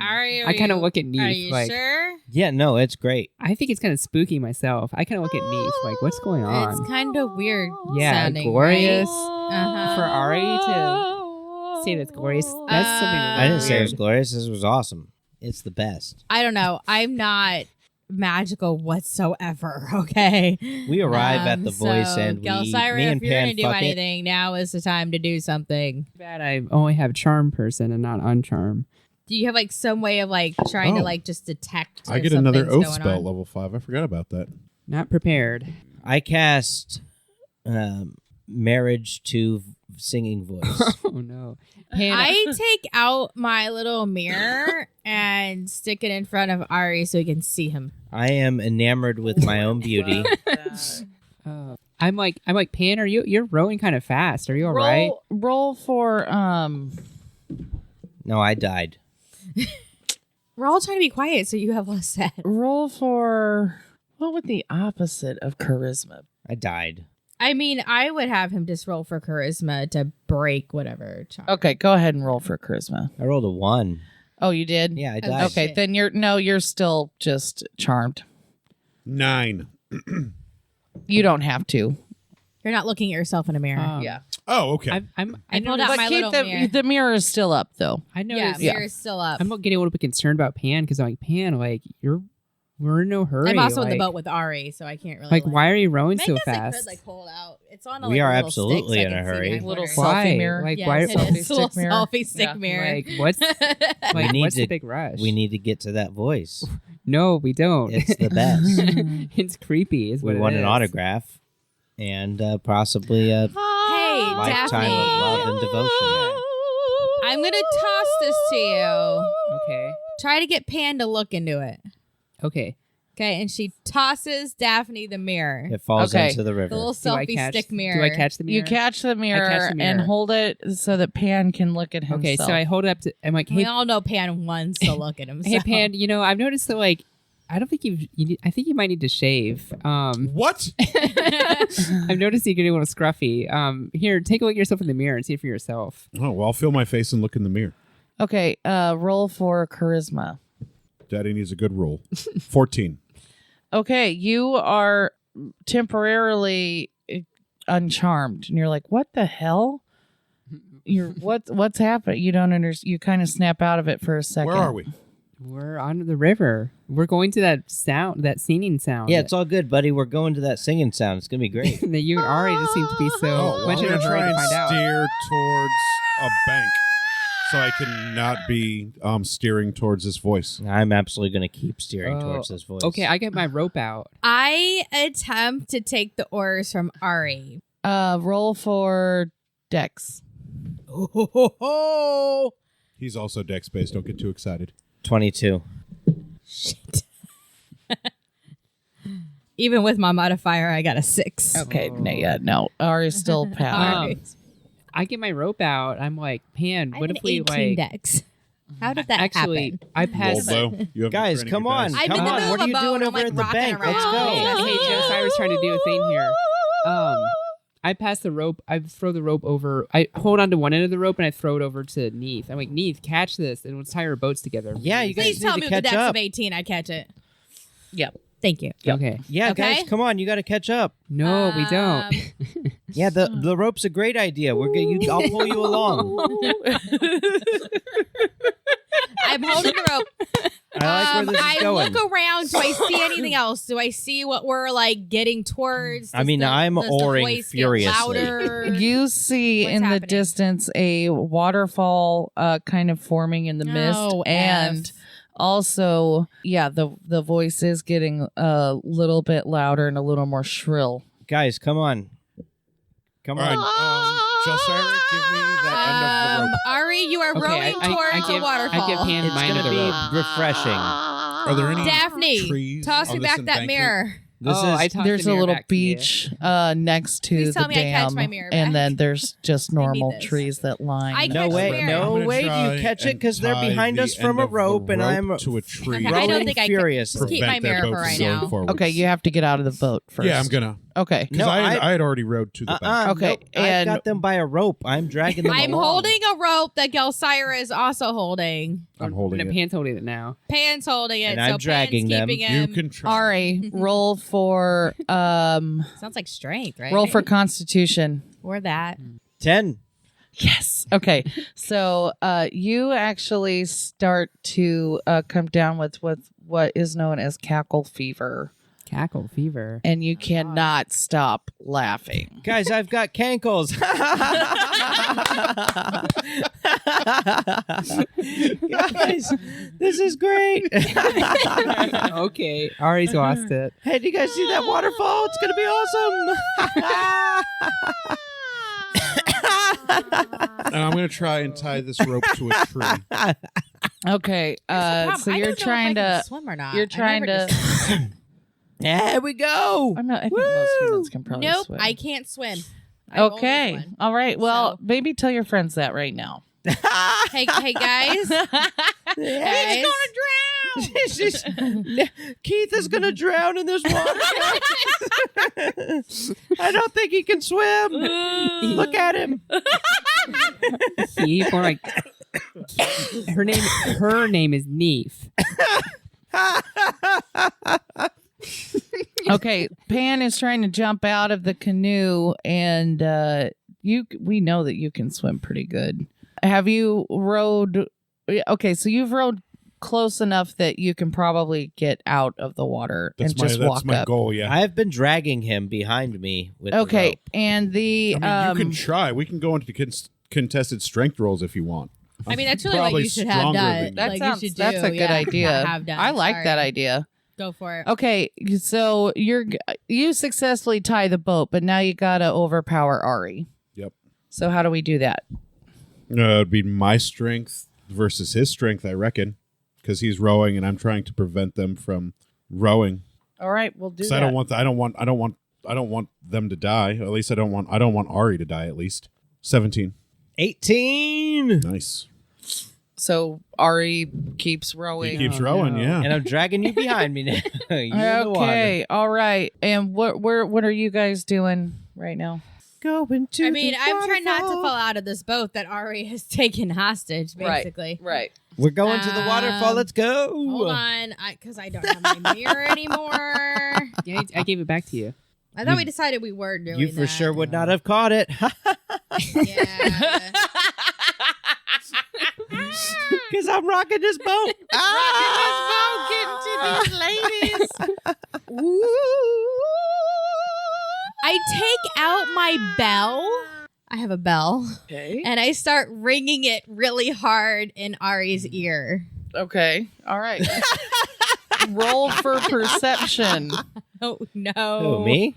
Are you? I kind of look at Are Neef you like sure? Yeah, no, it's great. I think it's kind of spooky myself. I kind of look at Neef like, what's going on? It's kind of weird. Yeah, sounding, glorious. Right? Uh-huh. For Ari to say that's glorious. That's something. I didn't say it was weird. glorious. This was awesome. It's the best. I don't know. I'm not magical whatsoever. Okay. We arrive at the voice so, and Gelsira, me and if you're Pan gonna do fuck it. anything, now is the time to do something. Bad. I only have charm person and not uncharm. Do you have like some way of like trying to Oh. like just detect? I if get another something's oath going spell on? level 5. I forgot about that. Not prepared. I cast marriage to singing voice. Oh no. Pan, I take out my little mirror and stick it in front of Ari so he can see him. I am enamored with my own beauty. I'm like Pan. You're rowing kind of fast. Are you all right? Roll for No, I died. We're all trying to be quiet so you have less said. roll for what would the opposite of charisma? I died. I mean, I would have him just roll for charisma to break whatever charm. Okay, go ahead and roll for charisma. I rolled a 1. Oh, you did? Yeah, I Okay. died. Okay, Shit. then you're still just charmed. 9. You don't have to. You're not looking at yourself in a mirror. Yeah. Oh, okay. I I pulled out But my keep little mirror. the mirror is still up though. I know. Yeah, Yeah. mirror's still up. I'm getting a little bit concerned about Pan because I'm like Pan. Like we're in no hurry. I'm also in the like- boat with Ari, so I can't really. Like, why are you rowing I so guess I fast? could like pull it out. It's on. A, We like, are a little absolutely stick, so in I a can see hurry. behind Little water. selfie Why? mirror. Like Yes, why? it selfie is a little stick mirror. selfie stick Yeah. mirror. Like what's like need what's the to- big rush? We need to get to that voice. No, we don't. It's the best. It's creepy. Is what We it want is. an autograph and possibly a Hey, lifetime Daphne. of love and devotion. I'm gonna toss this to you. Okay. Try to get Pan to look into it. Okay. Okay, and she tosses Daphne the mirror. It falls Okay. into the river. The little Do I selfie catch? stick mirror. Do I catch the mirror? You catch the mirror, the mirror. and hold it so that Pan can look at himself. Okay, so I hold it up to. I'm like, We hey, all know Pan wants to look at himself. hey, Pan. You know, I've noticed that like. I don't think I think you might need to shave. What? I've noticed you're getting a little scruffy. Here, take a look at yourself in the mirror and see it for yourself. Oh, well, I'll feel my face and look in the mirror. Okay, roll for charisma. Daddy needs a good rule. 14. Okay, you are temporarily uncharmed, and you're like, "What the hell? What's happening?" You don't understand. You kind of snap out of it for a second. Where are we? We're on the river. We're going to that sound, that singing sound. Yeah, it's all good, buddy. We're going to that singing sound. It's gonna be great. that you and Ari just seem to be so much I'm in a gonna hurry try to and find out. steer towards a bank, so I can not be steering towards this voice. I'm absolutely gonna keep steering Oh, towards this voice. Okay, I get my rope out. I attempt to take the oars from Ari. Roll for Dex. Oh, He's also dex based. Don't get too excited. 22. shit. Even with my modifier, I got a 6. Okay, no, Ari's still paddling. I get my rope out. I'm like, Pan, I what have if an we 18 like? dex. How did that Actually, happen? I Roll, passed. Bo. You have Guys, training come your on. dice. I'm in Come the on. middle What of are you a boat, doing and I'm, over like, at the rocking bank? Let's around. go. Hey, Joe Cyrus trying to do a thing here. I pass the rope. I throw the rope over. I hold on to one end of the rope and I throw it over to Neith. I'm like, Neith, catch this, and let's tie our boats together. Yeah, you guys Please need tell to me with the catch dex up. of 18, I catch it. Yep. Thank you. Okay. Yeah, Okay. guys, come on. You got to catch up. No, we don't. Yeah, the rope's a great idea. I'll pull you along. I'm holding the rope. I like where this is I going. look around. Do I see anything else? Do I see what we're like getting towards? I mean, I'm does the oaring voice get furiously. louder? You see What's in the happening? distance a waterfall kind of forming in the mist, Oh, and F. also, the voice is getting a little bit louder and a little more shrill. Guys, come on. Come All on. right, Jelsira, give me that end of the rope. Ari, you are Okay, rowing towards the waterfall. I give Pan It's mine going of to the be rope. refreshing. Are there any Daphne, trees toss on me this back that embankment? mirror. This Oh, I is tossed There's the a mirror little back to you. beach next to Please the tell me I catch dam, my mirror and back. then there's just I need normal this. trees that line. I no catch way. the mirror. I'm No gonna way do try you catch it and because they're tie behind the us from end a of the rope, and I'm to a tree. Okay, I rolling don't think I can- furiously. Keep my Prevent that mirror boat for right from going now. forward. Okay, you have to get out of the boat first. Yeah, I'm gonna. Okay. Because No, I had already rowed to the bank. Okay, nope, I've and- got them by a rope. I'm dragging them I'm along. holding a rope that Gelsira is also holding. I'm holding And it. Pan's holding it now. Pan's holding it, And so I'm dragging Pan's them. keeping You him. can try. Ari, roll for Sounds like strength, right? roll for Constitution. or that. 10. Yes. Okay. So you actually start to come down with what is known as cackle fever, Cackle fever. and you cannot stop laughing. Guys, I've got cankles. Guys, this is great. Okay, Ari's lost it. Hey, do you guys see that waterfall? It's going to be awesome. And I'm gonna try and tie this rope to a tree. Okay. So you're trying to. swim or not. You're trying to. There we go. I think most humans can probably Nope, swim. I can't swim. I won't Okay. swim. All right. Well, So- maybe tell your friends that right now. Hey guys. Guys. It's just- Keith is going to drown in this water. I don't think he can swim. Look at him. He more like her name is Neef. Okay. Pan is trying to jump out of the canoe, and we know that you can swim pretty good. Have you rowed? Okay, so you've rowed close enough that you can probably get out of the water and just walk that's my up. goal. Yeah. I have been dragging him behind me with the Okay, rope. and the I mean, you can try. We can go into contested strength rolls if you want. I mean, that's really what Probably you should have stronger done. than that Like, sounds you should do. that's a good yeah. idea. Have done. I like Sorry. that idea. Go for it. Okay, so you successfully tie the boat, but now you gotta overpower Ari. Yep. So how do we do that? It'd be my strength versus his strength, I reckon, because he's rowing and I'm trying to prevent them from rowing. All right, we'll do Because that. I don't want them to die. At least I don't want Ari to die. At least 17. 18. Nice. So Ari keeps rowing. He keeps rowing. no. Yeah. And I'm dragging you behind me now. You're in the water. Okay, all right. And what are you guys doing right now? Going to I mean, the I'm trying not to waterfall. fall out of this boat that Ari has taken hostage, basically. Right. We're going to the waterfall. Let's go. Hold on, because I don't have my mirror anymore. Yeah, I gave it back to you. I thought we decided we were doing You that. for sure would not have caught it. Yeah. Because I'm rocking this boat. I take out my bell. I have a bell. Okay. And I start ringing it really hard in Ari's ear. Okay. All right. Roll for perception Oh, no. Who, me?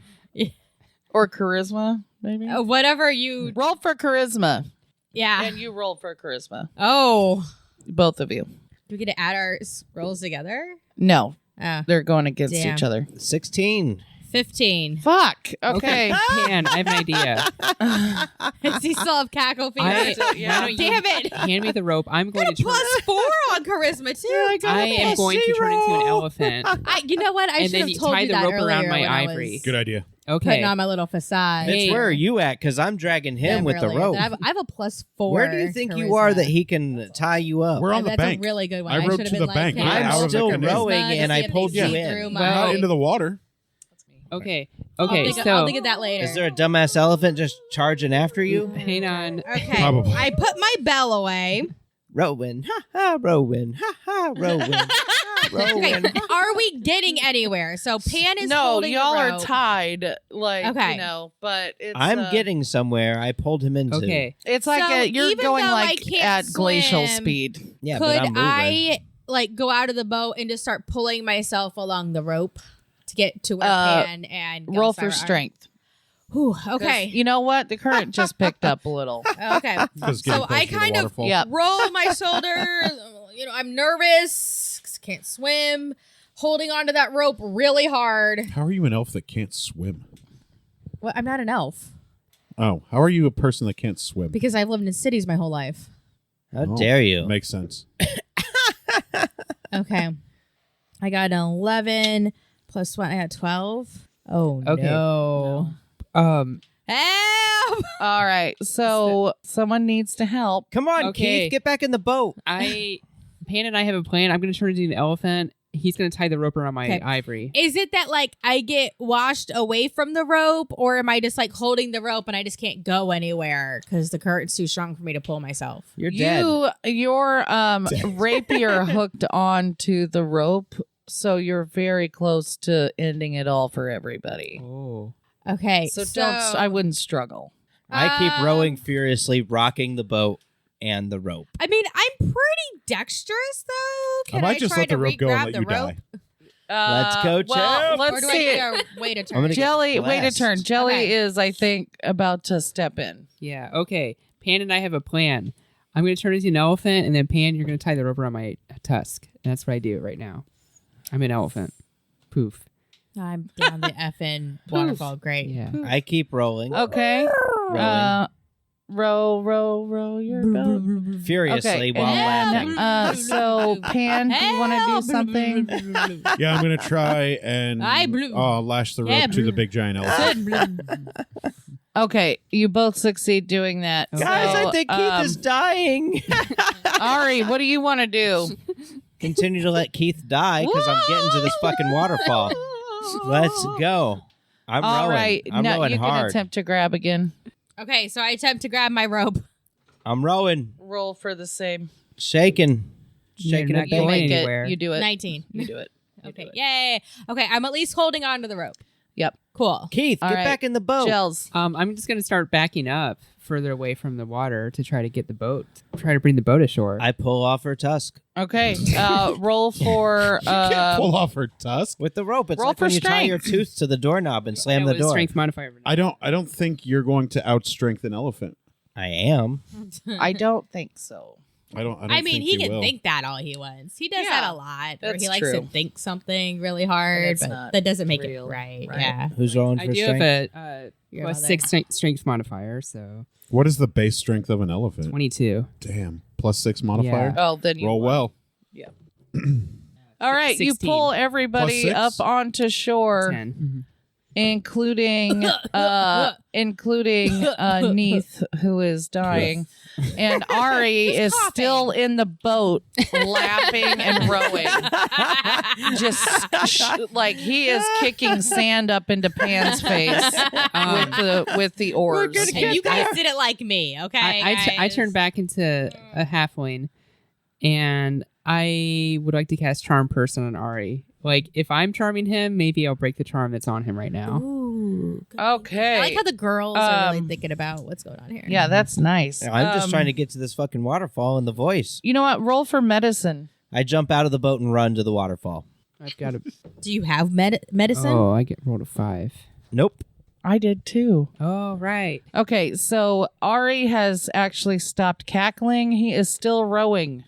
or charisma, maybe. Whatever you... Roll for charisma, Yeah. and you roll for charisma. Oh. Both of you. Do we get to add our rolls together? No, Oh. they're going against Damn. each other. 16. 15. Fuck. Okay. Pan, I have an idea. Does he still have cackle feet? Why don't you Damn it. Hand me the rope. I'm going Got a to turn. +4 on charisma, too. I am going to turn into an elephant. You know what? I And should then have you told tie you the that rope around earlier my when I ivory. was Good idea. Okay. putting on my little facade. Mitch, Hey. where are you at? Because I'm dragging him with the Earlier. rope. I have a +4. Where do you think you charisma. are that he can tie you up? We're on the That's bank. a really good one. I rode should have to been the like, bank. hey, We're out I'm of the still canoe. rowing, charisma and to I see if pulled they you see in. through my- Not into the water. Okay. I'll Okay. think I'll So think of that later. Is there a dumbass elephant just charging after you? hang on. Okay. Probably. I put my bell away. Rowing, ha ha, rowing, ha ha, rowing, Okay. rowing. Are we getting anywhere? So Pan is No, holding y'all the are rope. tied. Like Okay. but it's. I'm getting somewhere. I pulled him into. Okay. It's like So you're even going though I like can't at glacial swim, speed. Yeah, but Could I'm moving. I like go out of the boat and just start pulling myself along the rope to get to where Pan and Roll Gelsire for are? strength. Whew, 'Cause okay. You know what? The current just picked up a little. Okay. Because So I kind of Yep. roll my shoulders. I'm nervous 'cause I can't swim. Holding onto that rope really hard. How are you an elf that can't swim? Well, I'm not an elf Oh, how are you a person that can't swim? because I've lived in cities my whole life. How Oh, dare you? Makes sense. Okay. I got an 11 plus 1. I got 12. Oh, Okay. no. Help! All right. So someone needs to help. Come on, Okay. Keith, get back in the boat. Pan and I have a plan. I'm going to turn into an elephant. He's going to tie the rope around my Okay. ivory. Is it that like I get washed away from the rope, or am I just like holding the rope and I just can't go anywhere because the current's too strong for me to pull myself? You're dead. Your rapier hooked onto the rope, so you're very close to ending it all for everybody. Oh. Okay. So don't. I wouldn't struggle. I keep rowing furiously, rocking the boat and the rope. I mean, I'm pretty dexterous though. Can I might just try let the to rope go and re-grab let you the rope? die. Let's go, Well, champ. Or let's do I see need it. to wait a I'm turn? gonna get Jelly, wait a blessed. turn. Jelly Okay. is, I think, about to step in. Yeah. Okay. Pan and I have a plan. I'm going to turn into an elephant, and then Pan, you're going to tie the rope around my tusk. And that's what I do right now. I'm an elephant. Poof. I'm down the effing waterfall. Great. Yeah. I keep rolling. Okay. Rolling. Row your boat. Furiously Okay. while And laughing. then, so Pan, do you want to do something? Yeah, I'm gonna try and I blew. lash the rope Yeah, to the blew. big giant elephant. Okay, you both succeed doing that. Guys, So, I think Keith is dying. Ari, what do you want to do? Continue to let Keith die because I'm getting to this fucking waterfall. Let's go. I'm All rowing. right, I'm now rowing you can hard. attempt to grab again. Okay, so I attempt to grab my rope. I'm rowing, Roll for the same. shaking You're it. not You going make anywhere. it. You do it. 19. You do it. You Okay, do it. yay. Okay, I'm at least holding on to the rope. Yep. Cool. Keith, All get right. back in the boat. Gels. I'm just going to start backing up further away from the water to try to get the boat. Try to bring the boat ashore. I pull off her tusk Okay. Roll for. Can't pull off her tusk. with the rope. It's Roll like for when you tie your strength. tooth to the doorknob and slam Yeah, the with door. Strength modifier. I don't think you're going to outstrength an elephant. I am. I don't think so. I don't I mean, think he you can will. think that all he wants. He does Yeah, that a lot. Where that's he likes true. to think something really hard, That's but not that doesn't make real, it right. right. Yeah. Who's rolling I for do have strength? a Your plus mother. 6 strength modifier, so What is the base strength of an elephant? 22. Damn. +6 modifier. Oh, then you Roll well. All right, you 16. pull everybody Plus up 6? onto shore. 10. including Neith, who is dying, and Ari is still in the boat, laughing and rowing, just like he is kicking sand up into Pan's face with the oars. Okay, you guys did it like me, okay? I turned back into a halfling, and I would like to cast Charm Person on Ari. Like, if I'm charming him, maybe I'll break the charm that's on him right now. Ooh, good. Okay. I like how the girls are really thinking about what's going on here. Yeah, that's nice. I'm just trying to get to this fucking waterfall in the voice. You know what? Roll for medicine. I jump out of the boat and run to the waterfall. I've got a. Do you have medicine? Oh, I get rolled a 5. Nope. I did too. Oh, right. Okay, so Ari has actually stopped cackling. He is still rowing.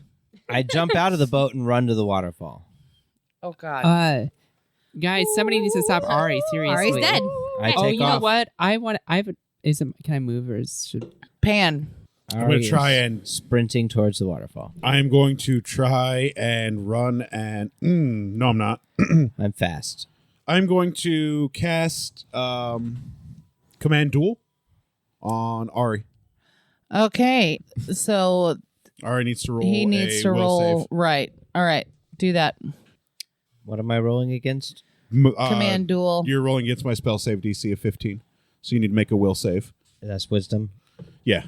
I jump out of the boat and run to the waterfall. Oh God. Guys, somebody needs to stop Ari. Seriously. Ari's dead. I take Oh, you know off. what? I have a. Can I move or should? Pan. I'm going Ari to try is and sprinting towards the waterfall. I'm going to try and run and no, I'm not. I'm fast. I'm going to cast Command Duel on Ari. Okay, so Ari needs to roll. he needs a to will roll. save. Right. All right. Do that. What am I rolling against? Command duel. You're rolling against my spell save DC of 15, so you need to make a will save. That's wisdom. Yeah.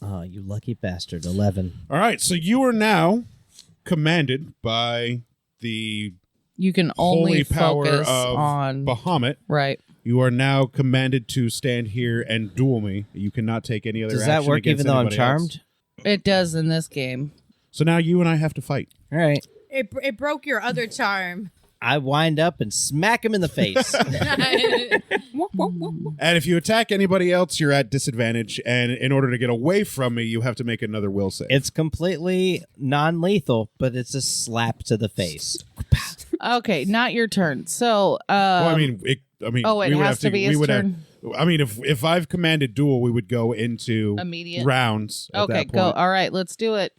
Oh, you lucky bastard. 11. All right. So you are now commanded by the You can only holy power focus of on Bahamut. right. You are now commanded to stand here and duel me. You cannot take any other Does action that work against even though I'm anybody charmed? else. It does in this game. So now you and I have to fight. All right. It broke your other charm. I wind up and smack him in the face. And if you attack anybody else, you're at disadvantage. And in order to get away from me, you have to make another will save. It's completely non-lethal, but it's a slap to the face. Okay, not your turn. So, well, I mean, it we has would have to be his turn. I mean, if I've commanded duel, we would go into Immediate rounds. At okay, that go. point. All right, let's do it.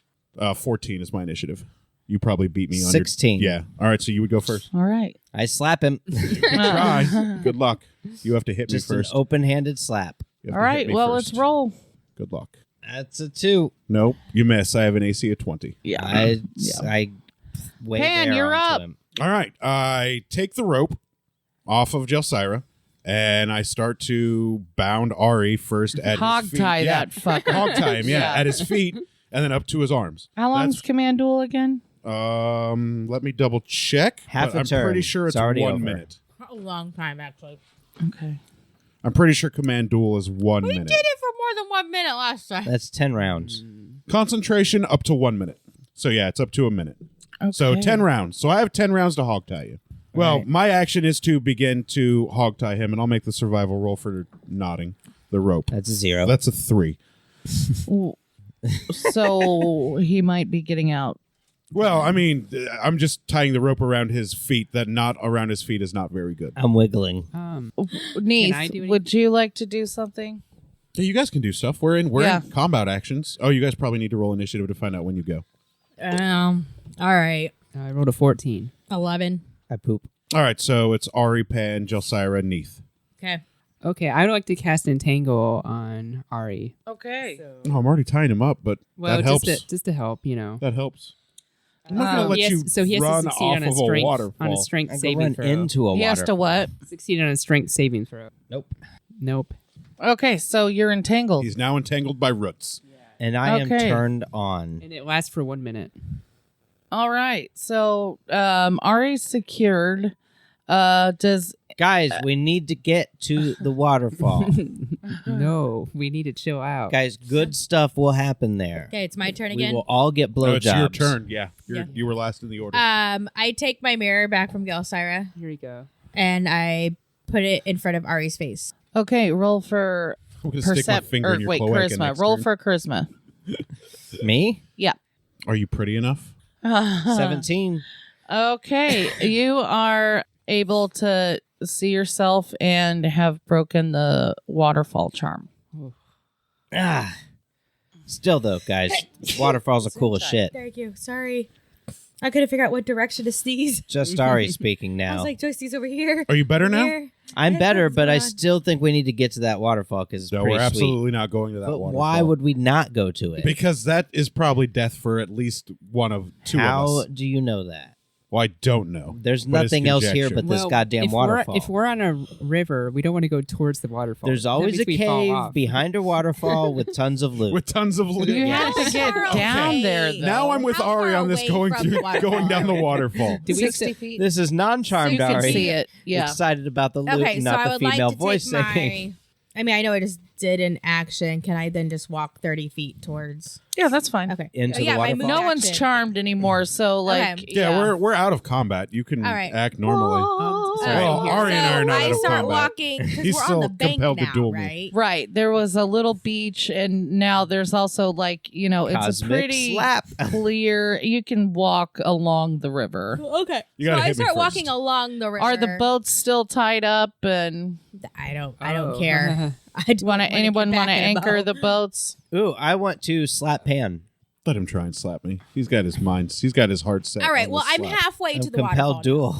14 is my initiative. You probably beat me on 16. Yeah. All right, so you would go first. All right. I slap him. Try. Good luck. You have to hit Just me an first. open-handed slap. You have All to hit right. me Well, first. let's roll. Good luck. That's a 2. Nope, you miss. I have an AC of 20. Yeah. I wave Pan, air you're onto up. him. All right, I take the rope off of Jelsira, and I start to bound Ari first at Hog his feet. tie Yeah. that fucker. Hog tie him, Yeah. at his feet, and then up to his arms. How long's command duel again? Let me double check. Half but a I'm turn. pretty sure It's it's already 1 over. minute. A long time, actually. Okay. I'm pretty sure command duel is 1 minute. Did it for more than 1 minute last time. That's 10 rounds. Concentration up to 1 minute. So yeah, it's up to a minute. Okay. So 10 rounds. So I have 10 rounds to hog tie you. Well, right. my action is to begin to hog tie him, and I'll make the survival roll for knotting the rope. That's a 0. That's a 3. So he might be getting out. Well, I mean, I'm just tying the rope around his feet. That knot around his feet is not very good. I'm wiggling. Neith, I do anything? would you like to do something? Yeah, you guys can do stuff. We're in Yeah. combat actions. Oh, you guys probably need to roll initiative to find out when you go. All right. I rolled a 14. 11. I poop. All right, so it's Ari, Pan, Jelsira, Neith. Okay. Okay, I would like to cast Entangle on Ari. Okay. Oh, I'm already tying him up, but Well, that helps. just to help, you know. That helps. I'm not going to let He has- you so he has to run succeed off on of a strength waterfall. on a strength I go saving run throw. into a He has to water. what? Succeed on a strength saving throw. Nope. Okay, so you're entangled. He's now entangled by roots. And I am Okay. turned on. And it lasts for 1 minute. All right. So Ari's secured. Does Guys, we need to get to the waterfall. No, we need to chill out. Guys, good stuff will happen there. Okay, it's my turn We again. will all get No, it's your blowjobs. turn. Yeah. Yeah. You were last in the order. I take my mirror back from Gelsira Here we go. and I put it in front of Ari's face. okay? Roll for I'm going to stick my finger in your cloaca charisma. next Roll turn. for charisma. Me? Yeah. Are you pretty enough? 17. Okay, you are able to see yourself and have broken the waterfall charm. Ah. Still, though, guys, waterfalls are cool as shit. Thank you. Sorry. I couldn't figure out what direction to sneeze. Just Ari speaking I now. was like, do I sneeze over here? Are you better now? Here? I'm better, Headphones but I on. still think we need to get to that waterfall because it's No, pretty we're sweet. absolutely not going to that But waterfall. why would we not go to it? Because that is probably death for at least one of two How of us. do you know that? Well, I don't know. There's but it's nothing else here conjecture. but this goddamn waterfall. If we're on a river, we don't want to go towards the waterfall. There's That always a means we fall cave off. behind a waterfall with tons of loot. with tons of loot. You Yeah. have to get How far down away? there, though. Now I'm with How Ari far on this away going from the waterfall going down the are we? waterfall. Do we 60 feet. This is non-charmed You can Ari. see it. Yeah. Excited about the loot, Okay, so not I the would female like to voice take singing. I mean, I know I just did an action. Can I then just walk 30 feet towards? Yeah, that's fine. Okay. Into the my waterfall? move No one's action. charmed anymore, so like, Okay. Yeah, we're out of combat. You can All right. act normally. Sorry, Well, I'm here. Ari and I are not I out of start combat. walking because He's we're on still the bank compelled to now, duel me. right? right. There was a little beach, and now there's also like it's a Cosmic pretty slap. clear. You can walk along the river. Okay. You So gotta I hit me start first. walking along the river. Are the boats still tied up? And I don't Oh. care. I don't wanna anyone get want to back in a anchor boat. the boats? Ooh, I want to slap Pan. Let him try and slap me. He's got his mind. He's got his heart set. All right. on Well, this I'm slap. halfway to the Compelled waterfall. duel.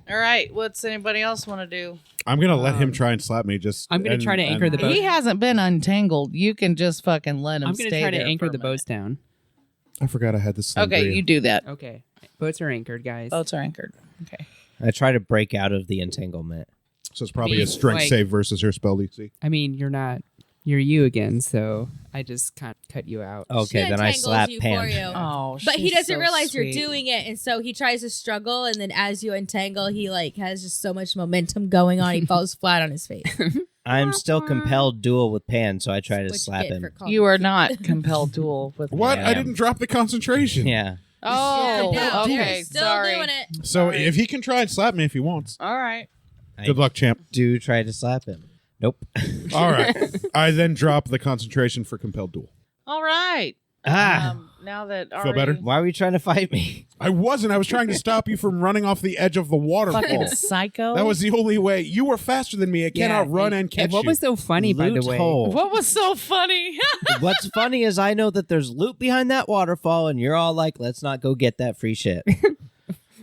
All right. What's anybody else want to do? I'm gonna let him try and slap me. I'm gonna try to anchor the boat. He hasn't been untangled. You can just fucking let him. I'm going to stay try to there anchor for a the minute. boats down. I forgot I had this. Okay, you do that. Okay. Boats are anchored, guys. Boats are anchored. Okay. I try to break out of the entanglement. So it's probably Me, a strength like- save versus her spell DC. I mean, you're you again, so I just can't cut you out. Okay, She then I entangles slap you Pan. for you. Oh, But he she's doesn't so realize sweet. you're doing it, and so he tries to struggle, and then as you entangle, he like has just so much momentum going on, he falls flat on his face. I'm still compelled duel with Pan, so I try to Which slap you get him. for calling You are me. not compelled duel with What? Yeah. I didn't drop the concentration. Yeah. Oh, No, okay. they're still Sorry. doing it. So if he can try and slap me if he wants. All right. Good luck, champ. Do try to slap him. Nope. All right. I then drop the concentration for compelled duel. All right. Ah. Now that Feel Ari better? Why are you trying to fight me? I wasn't. I was trying to stop you from running off the edge of the waterfall. fucking psycho. That was the only way. You were faster than me. I cannot run and catch what you. was so funny, by the Loot way? hole. What was so funny? What's funny is I know that there's loot behind that waterfall, and you're all like, let's not go get that free shit.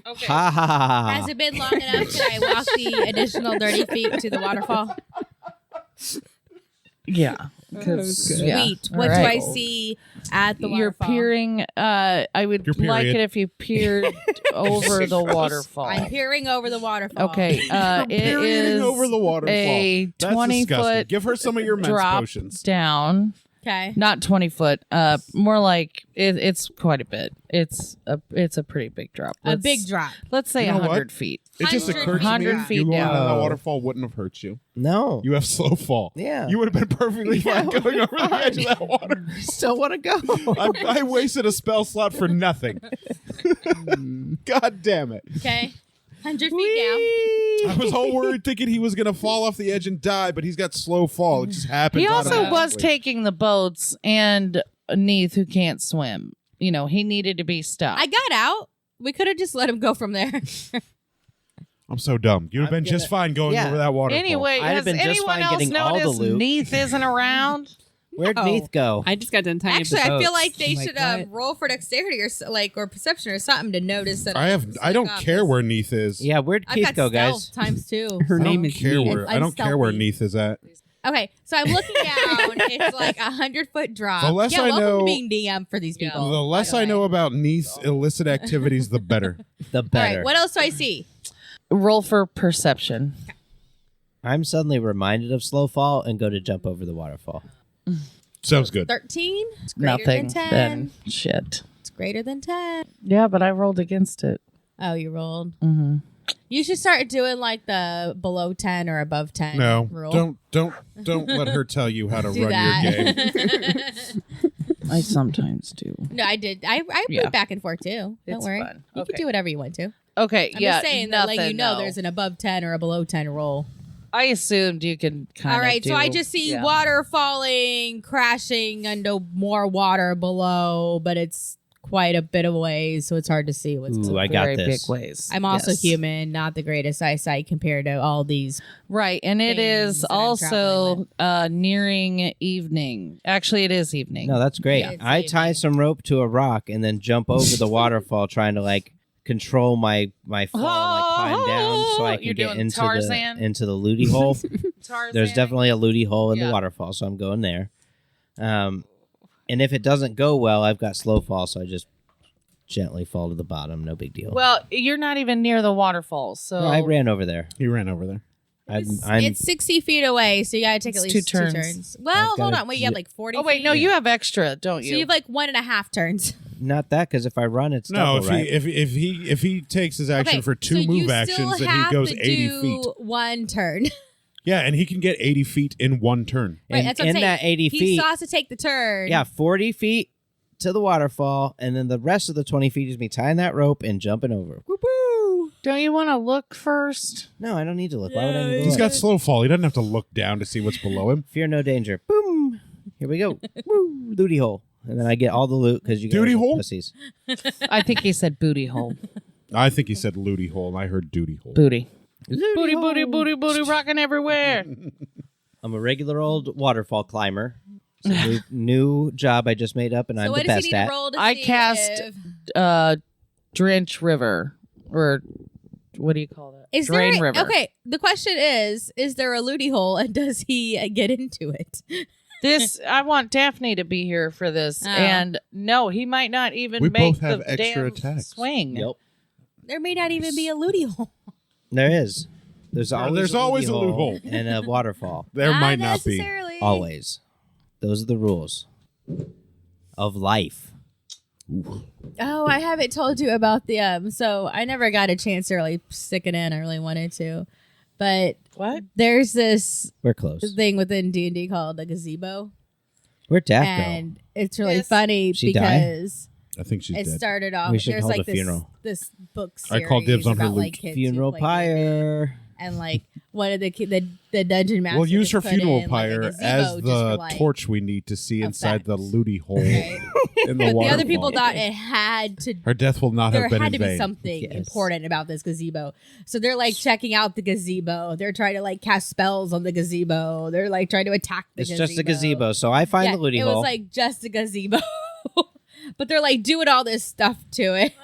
Okay. Ha ha ha ha. Has it been long enough? Can I walk the additional 30 feet to the waterfall? Yeah. That's Yeah. Sweet. All What do right. I see at the You're waterfall? peering. I would Your like period. it if you peered over the waterfall. I'm peering over the waterfall. Okay. It Peering is over the waterfall. a That's 20 disgusting. foot Give her some of your men's drop potions. down. Okay. Not 20 foot. More like it's quite a bit. It's a pretty big drop. A big drop. Let's say You know what? 100 feet. It just 100 occurred to me 100 feet you going down. down the waterfall wouldn't have hurt you. No. You have slow fall. Yeah. You would have been perfectly fine going over the edge of that water. Still want to go. I wasted a spell slot for nothing. God damn it. Okay. 100 feet I was all worried thinking he was going to fall off the edge and die, but he's got slow fall. It just happened. He also was automatically. taking the boats and Neith, who can't swim. You know, he needed to be stuck. down. I got out. We could have just let him go from there. I'm so dumb. You'd have I'm been just gonna- fine going Yeah. over that waterfall. Anyway, I'd have has been just anyone fine else getting all the noticed loot. Neith isn't around? Where'd No. Neith go? I just got done tying up the Actually, I feel boats. like they I'm should what? roll for dexterity or perception or something to notice that. I don't care where Neith is. Yeah, where'd I've Keith got go, stealth guys? times 2. Her I name don't is care Neith. where I I'm don't care where stealthy. Neith is at. Okay, so I'm looking down. It's like 100-foot drop. The less yeah, I welcome know- to being DM for these people. The less by I the know way. about Neith's illicit activities, the better. The All better. right, what else do I see? Roll for perception. I'm suddenly reminded of slow fall and go to jump over the waterfall. Sounds good. 13. It's greater Nothing. than 10. Then shit. It's greater than 10. Yeah, but I rolled against it. Oh, you rolled. Mm-hmm. You should start doing like the below 10 or above 10 No, rule. don't let her tell you how to Do run your game. that. I sometimes do. No, I did. I Yeah. went back and forth too. Don't It's worry. fun. You Okay. can do whatever you want to. Okay, I'm yeah. just saying that, nothing, like, you know, no. there's an above 10 or a below 10 roll. I assumed you can kind of. All right, so I just see water falling, crashing into more water below, but it's quite a bit of ways, so it's hard to see what's Ooh, going I on. got Very this. big ways. I'm also Yes. human, not the greatest eyesight compared to all these. Right, and it things is that I'm also nearing evening. Actually, it is evening. No, that's great. Yeah, it's I tie evening. some rope to a rock and then jump over the waterfall, trying to like control my fall and like climb down so I can You're get doing into Tarzan? the looty hole. Tarzan. There's definitely a looty hole in Yeah. the waterfall, so I'm going there. And if it doesn't go well, I've got slow fall, so I just gently fall to the bottom. No big deal. Well, you're not even near the waterfall, so No, I ran over there. He ran over there. It's 60 feet away, so you gotta take It's at least two two turns. turns. Well, I've hold gotta on. Wait, you have like 40 Oh wait, feet? no, you have extra, don't So you? you have like 1.5 turns. Not that, because if I run, it's No, double, right? if he takes his action Okay, for two so you move still actions, then he have goes to 80 do feet. one turn. Yeah, and he can get 80 feet in one turn. Right, And that's what I'm in saying. that 80 He feet, still has to take the turn. yeah, 40 feet to the waterfall, and then the rest of the 20 feet is me tying that rope and jumping over. Woo-hoo! Don't you want to look first? No, I don't need to look. Why would I need to He's look? got slow fall. He doesn't have to look down to see what's below him. Fear no danger. Boom. Here we go. Woo! Looty hole. And then I get all the loot because you guys Duty are hole? pussies. I think he said booty hole. I think he said looty hole, and I heard duty hole. Booty. Looty Booty, hole. booty, booty, booty, rocking everywhere. I'm a regular old waterfall climber. It's a new job I just made up, and So I'm what the does best he need at. to roll to I see cast- if... Drench River, or what do you call that? Is Drain there River. Okay, the question is there a looty hole and does he get into it? This I want Daphne to be here for this, Oh. and no, he might not even We make both have the extra damn attacks. swing. Yep. There may not even be a looty hole. There is. There's always a looty loophole. and a waterfall. There might not be. necessarily. Always. Those are the rules of life. Oh, I haven't told you about the so I never got a chance to really stick it in. I really wanted to. But What? there's this We're close. thing within D&D called a gazebo. Where'd Daff And it's really Yes. funny She die? because I think she's it dead. started off We should there's hold like a funeral. this book I series call dibs on her about loot. like kids go? who Funeral play D&D. pyre. And like one of the dungeon masters We'll use her had put funeral in, pyre like, a as gazebo just the for, like, torch we need to see inside the effect. looty hole right? in the The waterfall. other people thought it had to Her death will not there have been had in to be vain. something Yes. important about this gazebo. So they're like checking out the gazebo. They're trying to like cast spells on the gazebo. They're like trying to attack the It's gazebo. just a gazebo, so I find Yeah, the looty it hole. was like just a gazebo. But they're like doing all this stuff to it.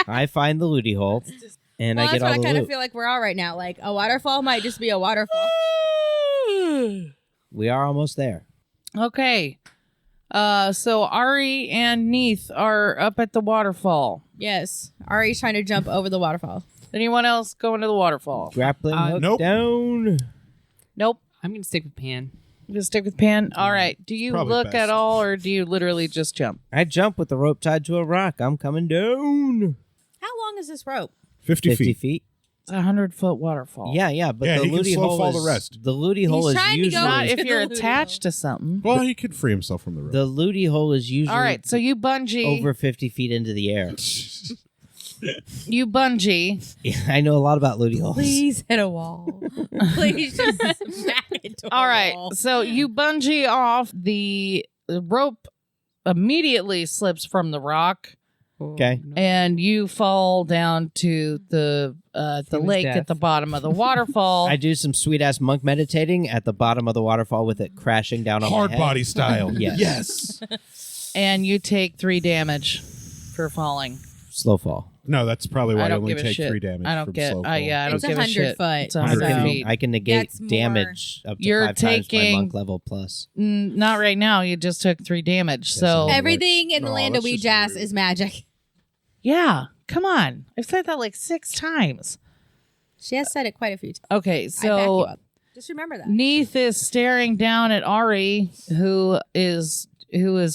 I find the looty hole, and Well, I that's get all what I the kind of loot. feel like we're all right now. Like a waterfall might just be a waterfall. We are almost there. Okay. So Ari and Neith are up at the waterfall. Yes. Ari's trying to jump over the waterfall. Anyone else going to the waterfall? Grappling hook Nope. down. Nope. I'm gonna stick with Pan. You gonna stick with Pan? All right. Do you Probably look best. at all, or do you literally just jump? I jump with the rope tied to a rock. I'm coming down. How long is this rope? 50 50 feet. feet. It's a 100-foot waterfall. Yeah, but Yeah, the he can looty slow hole fall is the rest. the looty hole is trying to go usually Not to if the you're looty attached to something. Well, he could free himself from the rope. the looty hole is usually All right. So you bungee. over 50 feet into the air. You bungee. Yeah, I know a lot about looty holes. Please hit a wall. Please just smack into a All right. wall. So you bungee off. The rope immediately slips from the rock, Okay. and you fall down to the Same as lake death. at the bottom of the waterfall. I do some sweet ass monk meditating at the bottom of the waterfall with it crashing down on Hard my head. body style. Yes. Yes. And you take 3 damage for falling. Slow fall. No, that's probably why I I don't only give a take shit. 3 damage. I don't from get. slow fall. Yeah, I don't It's give a 100 shit. foot, It's 100 so- feet. I can negate That's more- damage up to You're 5 times my taking- monk level plus. Not right now. You just took 3 damage. Yes, So I Everything in the No, land of that's just Weejass rude. is magic. yeah, come on. I've said that like 6 times. She has said it quite a few times. Okay, I back you so up. Just remember that. Neith is staring down at Ari, who is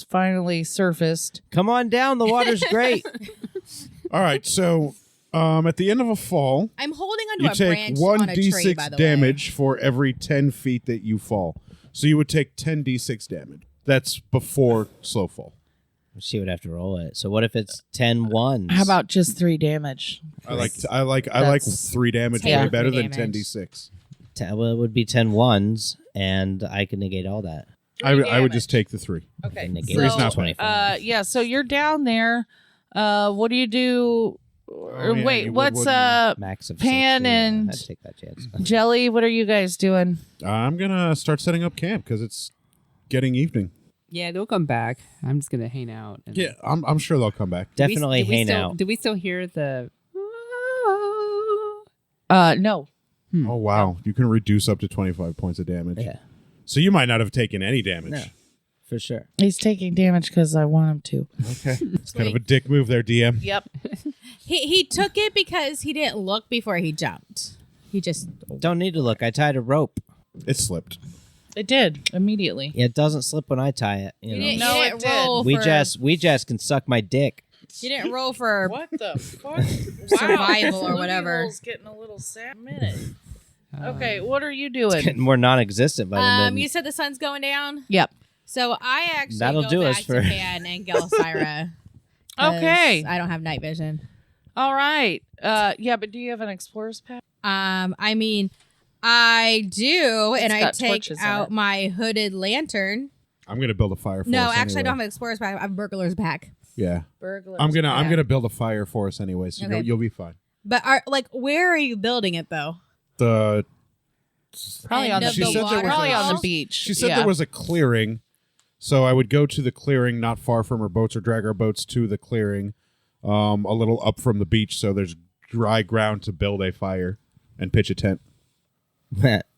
finally surfaced. Come on down. The water's great. All right, so at the end of a fall, I'm holding onto you a take branch on a tree, by 1d6 the damage for every 10 feet that you fall. So you would take 10d6 damage. That's before slow fall. She would have to roll it. So what if it's 10 ones? How about just 3 damage? I like That's 3 damage Yeah. way better 3 than damage. 10d6. Well, it would be 10 ones, and I can negate all that. I would just take the 3. Okay. Negate Three's So, not 25. yeah, so you're down there. What do you do? Oh, yeah, Wait, you would, what's wouldn't Max of Pan 60, and- I'd take that chance. Jelly? What are you guys doing? I'm gonna start setting up camp because it's getting evening. Yeah, they'll come back. I'm just gonna hang out. And Yeah, I'm sure they'll come back. Definitely Did we hang still- out. Do we still hear the? No. Oh wow, you can reduce up to 25 points of damage. Yeah, So you might not have taken any damage. No. for sure. He's taking damage because I want him to. Okay, it's kind of a dick move there, DM. Yep. He took it because he didn't look before he jumped. He just Don't need to look. I tied a rope. It slipped. It did immediately. It doesn't slip when I tie it. You know. didn't, No, you it didn't did. roll We just can suck my dick. you didn't roll for What the fuck? survival or whatever. Blue's getting a little sad minute. Okay, what are you doing? Getting more non-existent by the minute. You said the sun's going down. Yep. So I actually That'll go do back us for- to Pan and Gelsira. 'cause Okay. I don't have night vision. All right. Yeah, but do you have an explorer's pack? I mean, I do, and It's I got take torches in out it. my hooded lantern. I'm gonna build a fire for No, us actually, I don't have anyway. an explorer's pack. I have a burglar's pack. Yeah, Burglar. I'm Yeah. gonna build a fire for us anyway, so Okay. you'll be fine. But where are you building it though? The Probably on End the of She beach. said there was Probably a- on the beach. She said Yeah. there was a clearing, so I would go to the clearing not far from our boats or drag our boats to the clearing, a little up from the beach, so there's dry ground to build a fire and pitch a tent.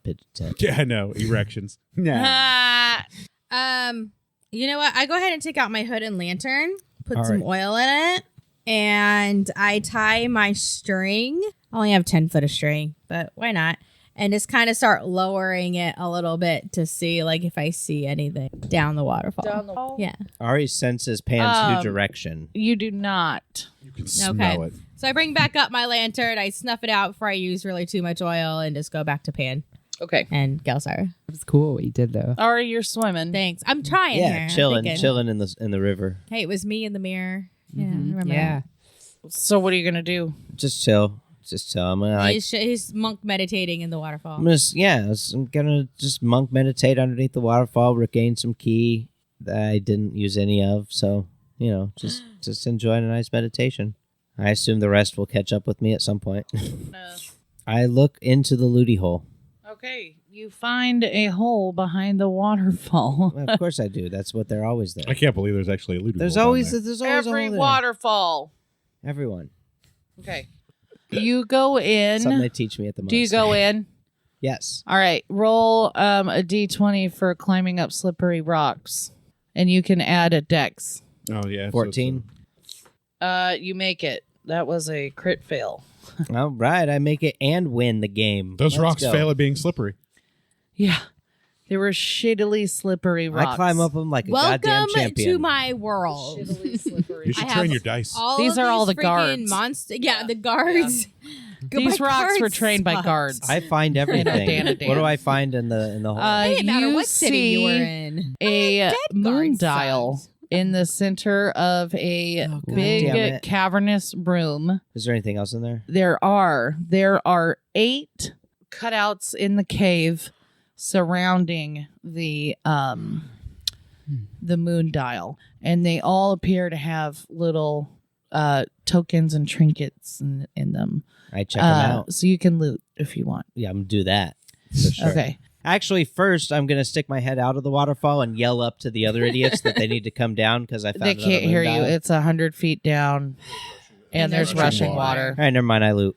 Pitch tent. Yeah, I know, erections. Yeah. Ah, You know what? I go ahead and take out my hood and lantern, put All some right. oil in it, and I tie my string. I only have 10 foot of string, but why not? And just kind of start lowering it a little bit to see like if I see anything down the waterfall. down the wall? Yeah. Ari senses Pan's new direction. You do not. You can smell it. So I bring back up my lantern, I snuff it out before I use really too much oil, and just go back to Pan Okay. and Gelsira. It was cool what you did though. Ari, you're swimming. Thanks. I'm trying here. Yeah, I'm chilling thinking, in the river. Hey, it was me in the mirror. Yeah, I remember Yeah. So what are you gonna do? Just chill. I'm gonna that. He's monk meditating in the waterfall. I'm gonna just monk meditate underneath the waterfall, regain some ki that I didn't use any of. So just enjoy a nice meditation. I assume the rest will catch up with me at some point. I look into the looty hole. Okay. You find a hole behind the waterfall. Well, of course I do. That's what they're always there. I can't believe there's actually a loot. There's always a Every hole there. waterfall. Everyone. Okay. You go in. Something they teach me at the most. Do you go in? Yes. All right. Roll a d20 for climbing up slippery rocks, and you can add a dex. Oh yeah, 14. You make it. That was a crit fail. All right, I make it and win the game. Those Let's rocks go. fail at being slippery. Yeah. They were shittily slippery rocks. I climb up them like a goddamn Welcome champion. to my world. Shittily slippery. You should I train have your dice. These of are all the freaking guards. Monster, yeah, the guards. Go These by rocks were guards trained by spot. guards. I find everything. Odanodan. What do I find in the hole? It didn't matter you what city you were see in. a moon guards, dial sons. in the center of a God damn big it. cavernous room. Is there anything else in there? There are 8 cutouts in the cave surrounding the moon dial, and they all appear to have little tokens and trinkets in them. I check them out. So you can loot if you want. Yeah, I'm gonna do that. For sure. Okay. Actually, first I'm gonna stick my head out of the waterfall and yell up to the other idiots that they need to come down because I found They another can't moon hear dial. you. It's 100 feet down, and there's rushing rushing water. water. All right, never mind. I loot.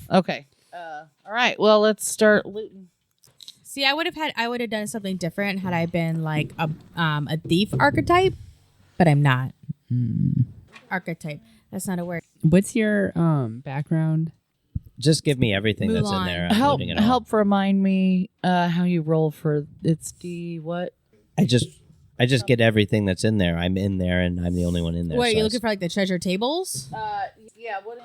Okay. All right. Well, let's start looting. See, I would have done something different had I been like a thief archetype, but I'm not. Archetype. That's not a word. What's your background? Just give me everything that's in Mulan. there. I'm looting it all. Help remind me how you roll for it's D what? I just get everything that's in there. I'm in there, and I'm the only one in there. What, are so you I looking for like the treasure tables? Yeah, what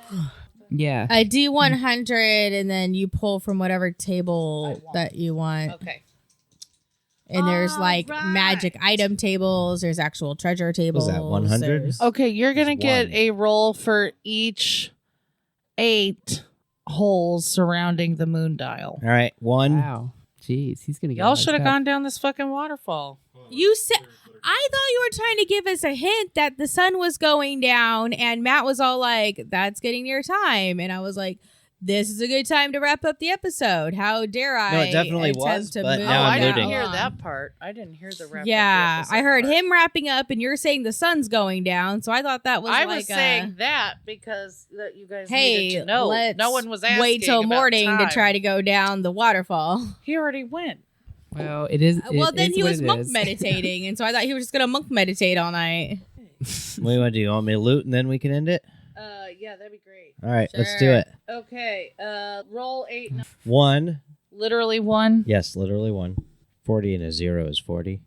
Yeah. A D100, and then you pull from whatever table that you want. Okay. And there's like Alright. magic item tables. There's actual treasure tables. that, 100? there's- Okay, you're going to Just get one. a roll for each 8 holes surrounding the moon dial. All right, 1, Wow. Jeez, he's gonna get. Y'all should have gone down this fucking waterfall. You said I thought you were trying to give us a hint that the sun was going down, and Matt was all like, "That's getting near time," and I was like, "This is a good time to wrap up the episode." How dare I? No, it definitely attempt was, to but move now I I'm didn't looting. hear along. that part. I didn't hear the wrap. Yeah, up the I heard episode him wrapping up, and you're saying the sun's going down. So I thought that was part. I like was saying that because that you guys hey, needed to know. let's No one was asking. wait till about morning time. to try to go down the waterfall. He already went. Well, it is. Well, it then is he what was it monk is. meditating, and so I thought he was just gonna monk meditate all night. What do you want to do? You want me to loot and then we can end it? Yeah, that'd be great. All right, let's do Sure. it. Okay, roll 8. 1. Literally 1. Yes, literally 1. 40 and a 0 is 40.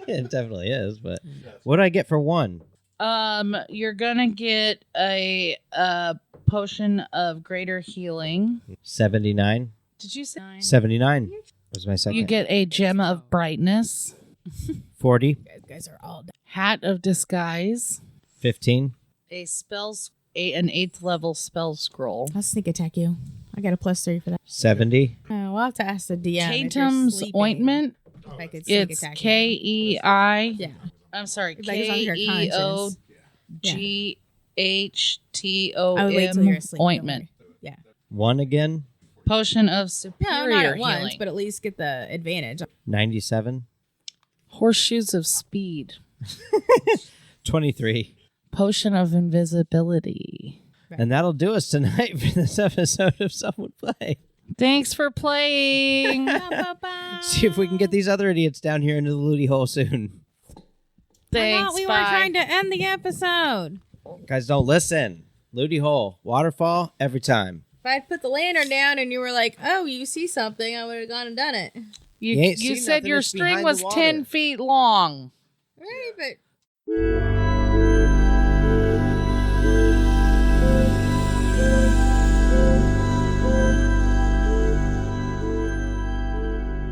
It definitely is, but what do I get for 1? You're gonna get a potion of greater healing. 79. Did you say 79 was my second. You get a gem of brightness, 40. You guys are all. hat of disguise, 15. an 8th level spell scroll, I'll sneak attack you. I got a +3 for that. 70. We'll have to ask the DM. if you're Tatum's sleeping, ointment. if I could sneak It's attack KEI. you. Yeah. I'm sorry, Like, as long as you're conscious. KEOGHTOM I would wait till you're asleep. don't ointment. worry. Yeah. 1 again. Potion of No, superior not at healing. once, but at least get the advantage. 97. Horseshoes of speed. 23. Potion of invisibility. And that'll do us tonight for this episode of Some Would Play. Thanks for playing. See if we can get these other idiots down here into the looty hole soon. I Thanks. thought we bye. were trying to end the episode. Guys, don't listen. Looty hole. Waterfall every time. If I'd put the lantern down and you were like, "Oh, you see something," I would have gone and done it. You ain't You seen said nothing, your it's string behind was the 10 water. feet long. Right, but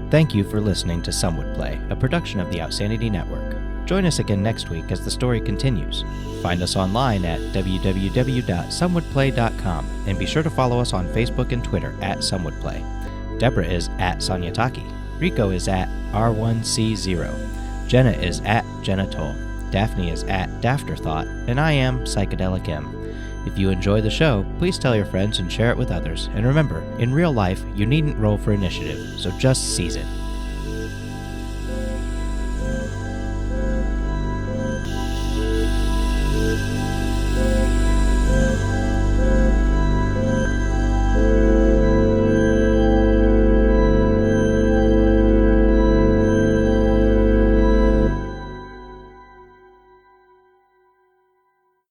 Thank you for listening to Some Would Play, a production of the Outsanity Network. Join us again next week as the story continues. Find us online at www.somewouldplay.com and be sure to follow us on Facebook and Twitter at SomeWouldPlay. Deborah is at Sonyataki. Rico is at R1C0. Jenna is at Jenna Daphne is at Dafterthought. And I am Psychedelic M. If you enjoy the show, please tell your friends and share it with others. And remember, in real life, you needn't roll for initiative, so just seize it.